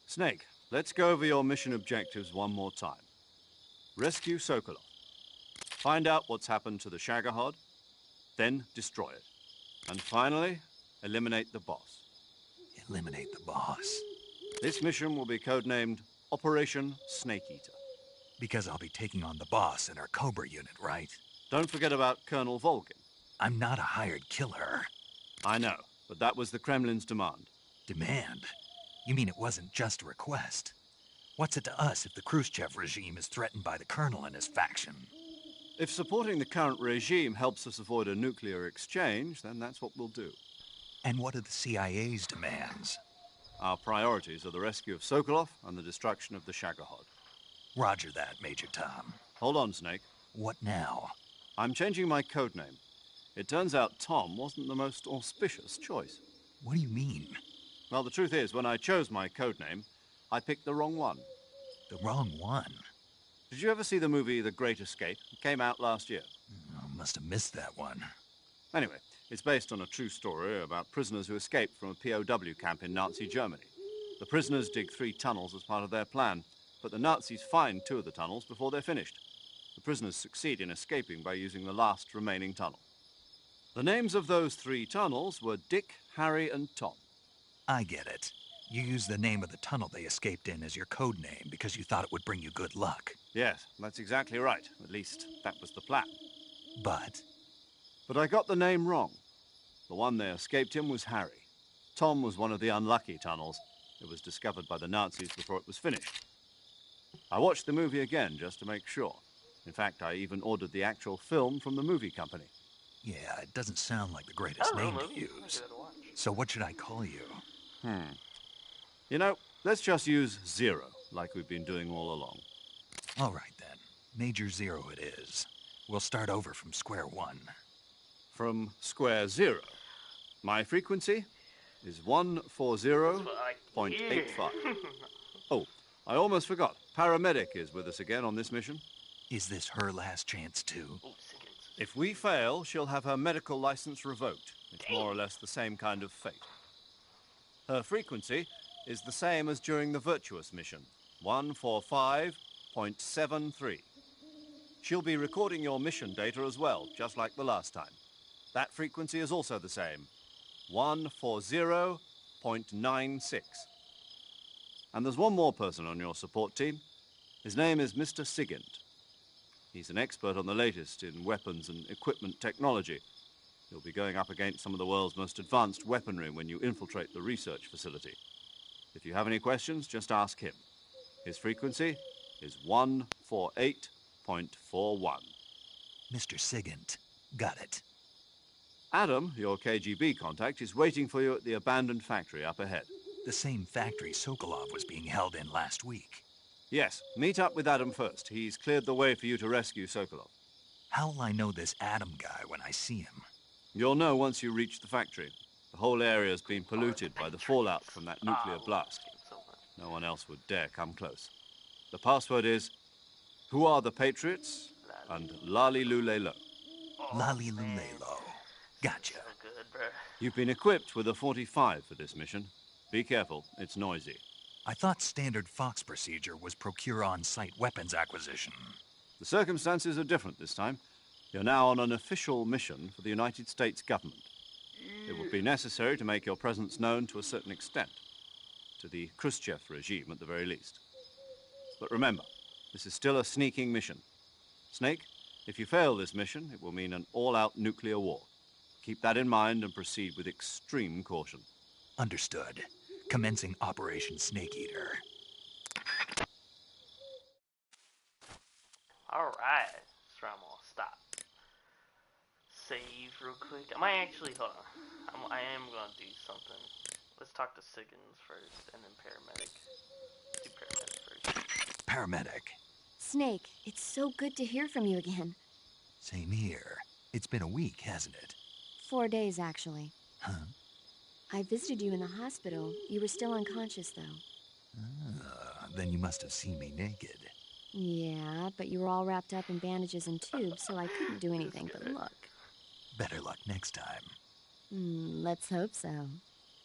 Snake, let's go over your mission objectives one more time. Rescue Sokolov. Find out what's happened to the Shagohod, then destroy it. And finally, eliminate the boss. Eliminate the boss? This mission will be codenamed Operation Snake Eater. Because I'll be taking on the boss in our Cobra unit, right? Don't forget about Colonel Volgin. I'm not a hired killer. I know, but that was the Kremlin's demand. Demand? You mean it wasn't just a request? What's it to us if the Khrushchev regime is threatened by the Colonel and his faction? If supporting the current regime helps us avoid a nuclear exchange, then that's what we'll do. And what are the CIA's demands? Our priorities are the rescue of Sokolov and the destruction of the Shagohod. Roger that, Major Tom. Hold on, Snake. What now? I'm changing my codename. It turns out Tom wasn't the most auspicious choice. What do you mean? Well, the truth is, when I chose my codename, I picked the wrong one. The wrong one? Did you ever see the movie The Great Escape? It came out last year. I must have missed that one. Anyway, it's based on a true story about prisoners who escaped from a POW camp in Nazi Germany. The prisoners dig 3 tunnels as part of their plan, but the Nazis find 2 of the tunnels before they're finished. The prisoners succeed in escaping by using the last remaining tunnel. The names of those 3 tunnels were Dick, Harry, and Tom. I get it. You used the name of the tunnel they escaped in as your code name because you thought it would bring you good luck. Yes, that's exactly right. At least, that was the plan. But I got the name wrong. The one they escaped in was Harry. Tom was one of the unlucky tunnels. It was discovered by the Nazis before it was finished. I watched the movie again just to make sure. In fact, I even ordered the actual film from the movie company. yeah, it doesn't sound like the greatest name to use. So what should I call you? You know, let's just use Zero, like we've been doing all along. All right, then. Major Zero it is. We'll start over from square one. From square zero. My frequency is 140.85. Oh, I almost forgot. Paramedic is with us again on this mission. Is this her last chance, too? If we fail, she'll have her medical license revoked. It's more or less the same kind of fate. Her frequency is the same as during the Virtuous mission, 145.73. She'll be recording your mission data as well, just like the last time. That frequency is also the same, 140.96. And there's one more person on your support team. His name is Mr. Sigint. He's an expert on the latest in weapons and equipment technology. You'll be going up against some of the world's most advanced weaponry when you infiltrate the research facility. If you have any questions, just ask him. His frequency is 148.41. Mr. Sigint. Got it. Adam, your KGB contact, is waiting for you at the abandoned factory up ahead. The same factory Sokolov was being held in last week. Yes, meet up with Adam first. He's cleared the way for you to rescue Sokolov. How will I know this Adam guy when I see him? You'll know once you reach the factory. The whole area's been polluted by the fallout from that nuclear blast. No one else would dare come close. The password is, who are the Patriots? And Lali Lule Lo. Lali Lule Lo. Gotcha. You've been equipped with a 45 for this mission. Be careful, it's noisy. I thought standard Fox procedure was procure on-site weapons acquisition. The circumstances are different this time. You're now on an official mission for the United States government. It would be necessary to make your presence known to a certain extent. To the Khrushchev regime, at the very least. But remember, this is still a sneaking mission. Snake, if you fail this mission, it will mean an all-out nuclear war. Keep that in mind and proceed with extreme caution. Understood. Commencing Operation Snake Eater. Alright. Stramo, stop. Save real quick. I might actually, hold on. I am gonna do something. Let's talk to Siggins first, and then Paramedic. Do Paramedic first. Paramedic. Snake, it's so good to hear from you again. Same here. It's been a week, hasn't it? 4 days, actually. Huh? I visited you in the hospital. You were still unconscious, though. Then you must have seen me naked. Yeah, but you were all wrapped up in bandages and tubes, so I couldn't do anything but look. Better luck next time. Let's hope so.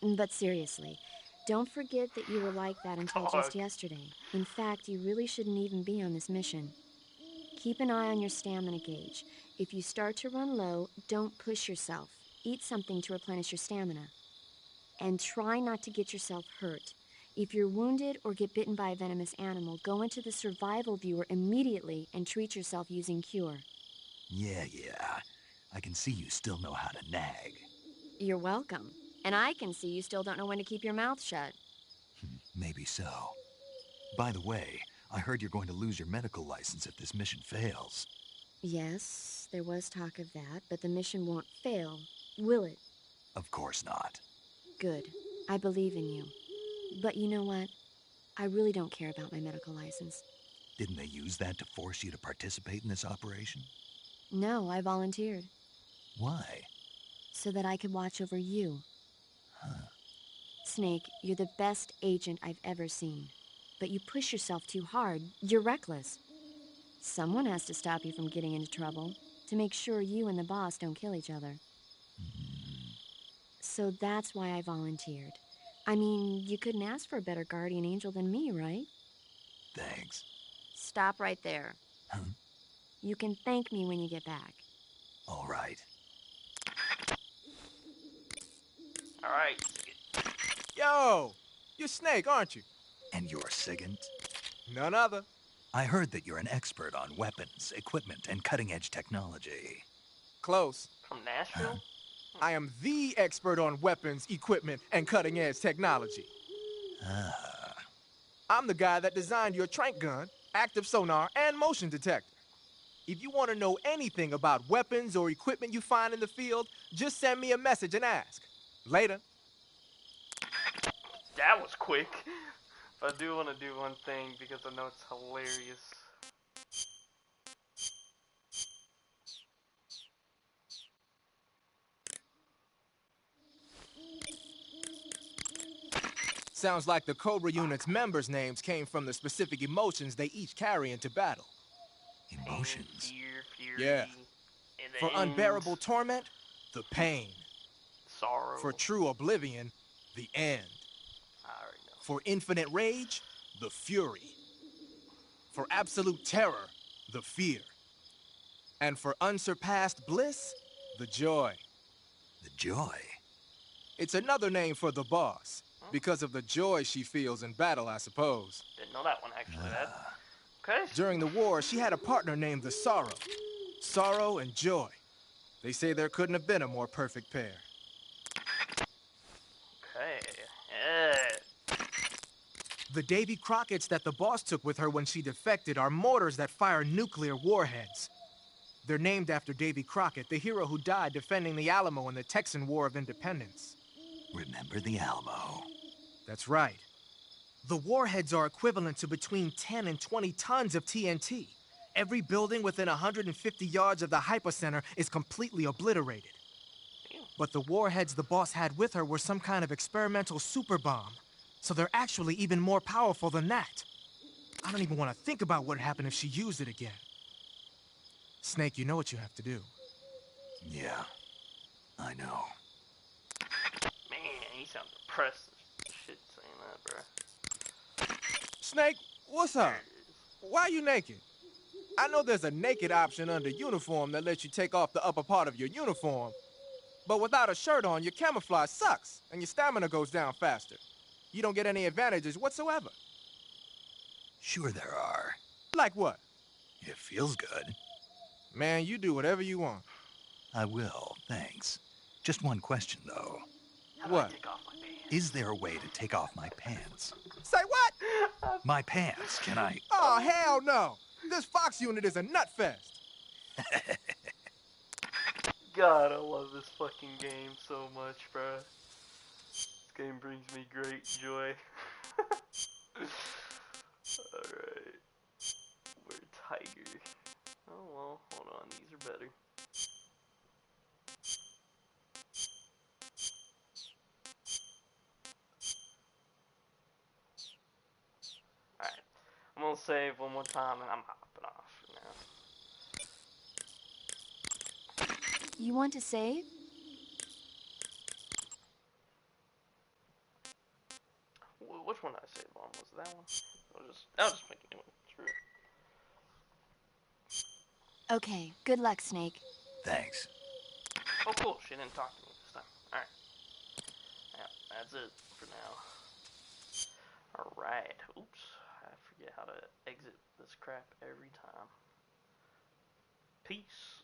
But seriously, don't forget that you were like that until just yesterday. In fact, you really shouldn't even be on this mission. Keep an eye on your stamina gauge. If you start to run low, don't push yourself. Eat something to replenish your stamina. And try not to get yourself hurt. If you're wounded or get bitten by a venomous animal, go into the survival viewer immediately and treat yourself using Cure. Yeah. I can see you still know how to nag. You're welcome. And I can see you still don't know when to keep your mouth shut. Maybe so. By the way, I heard you're going to lose your medical license if this mission fails. Yes, there was talk of that, but the mission won't fail, will it? Of course not. Good. I believe in you. But you know what? I really don't care about my medical license. Didn't they use that to force you to participate in this operation? No, I volunteered. Why? So that I could watch over you. Huh. Snake, you're the best agent I've ever seen. But you push yourself too hard. You're reckless. Someone has to stop you from getting into trouble, to make sure you and the boss don't kill each other. So that's why I volunteered. I mean, you couldn't ask for a better guardian angel than me, right? Thanks. Stop right there. Huh? You can thank me when you get back. All right. Alright. Yo! You're Snake, aren't you? And you're Sigint? None other. I heard that you're an expert on weapons, equipment, and cutting-edge technology. Close. From Nashville? I am the expert on weapons, equipment, and cutting-edge technology. Ah. I'm the guy that designed your trank gun, active sonar, and motion detector. If you want to know anything about weapons or equipment you find in the field, just send me a message and ask. Later. That was quick. But I do want to do one thing because I know it's hilarious. Sounds like the Cobra unit's members' names came from the specific emotions they each carry into battle. Emotions? Fear, Yeah. For and unbearable torment, the pain. sorrow. For true oblivion, the end. I already know. For infinite rage, the fury. For absolute terror, the fear. And for unsurpassed bliss, the joy. The joy? It's another name for the boss, because of the joy she feels in battle, I suppose. Didn't know that one actually. Okay. During the war, she had a partner named the Sorrow. Sorrow and joy. They say there couldn't have been a more perfect pair. Okay. Yeah. The Davy Crockett's that the boss took with her when she defected are mortars that fire nuclear warheads. They're named after Davy Crockett, the hero who died defending the Alamo in the Texan War of Independence. Remember the Alamo. That's right. The warheads are equivalent to between 10 and 20 tons of TNT. Every building within 150 yards of the hypocenter is completely obliterated. But the warheads the boss had with her were some kind of experimental super bomb. So they're actually even more powerful than that. I don't even want to think about what happened if she used it again. Snake, you know what you have to do. Yeah, I know. Man, he sounds depressed as shit saying that, bro. Snake, what's up? Why are you naked? I know there's a naked option under uniform that lets you take off the upper part of your uniform. But without a shirt on, your camouflage sucks, and your stamina goes down faster. You don't get any advantages whatsoever. Sure there are. Like what? It feels good. Man, you do whatever you want. I will, thanks. Just one question, though. What? Is there a way to take off my pants? Say what? My pants, can I? Oh, hell no! This Fox unit is a nut fest. God, I love this fucking game so much, bro. This game brings me great joy. Alright. We're Tiger. Oh well, hold on, these are better. Alright. I'm gonna save one more time and I'm hopping off for now. You want to save? Which one did I save on? Was it that one? I'll just make a new one. Screw it. Okay, good luck, Snake. Thanks. Oh, cool. She didn't talk to me this time. Alright. Yeah, that's it for now. Alright. Oops. I forget how to exit this crap every time. Peace.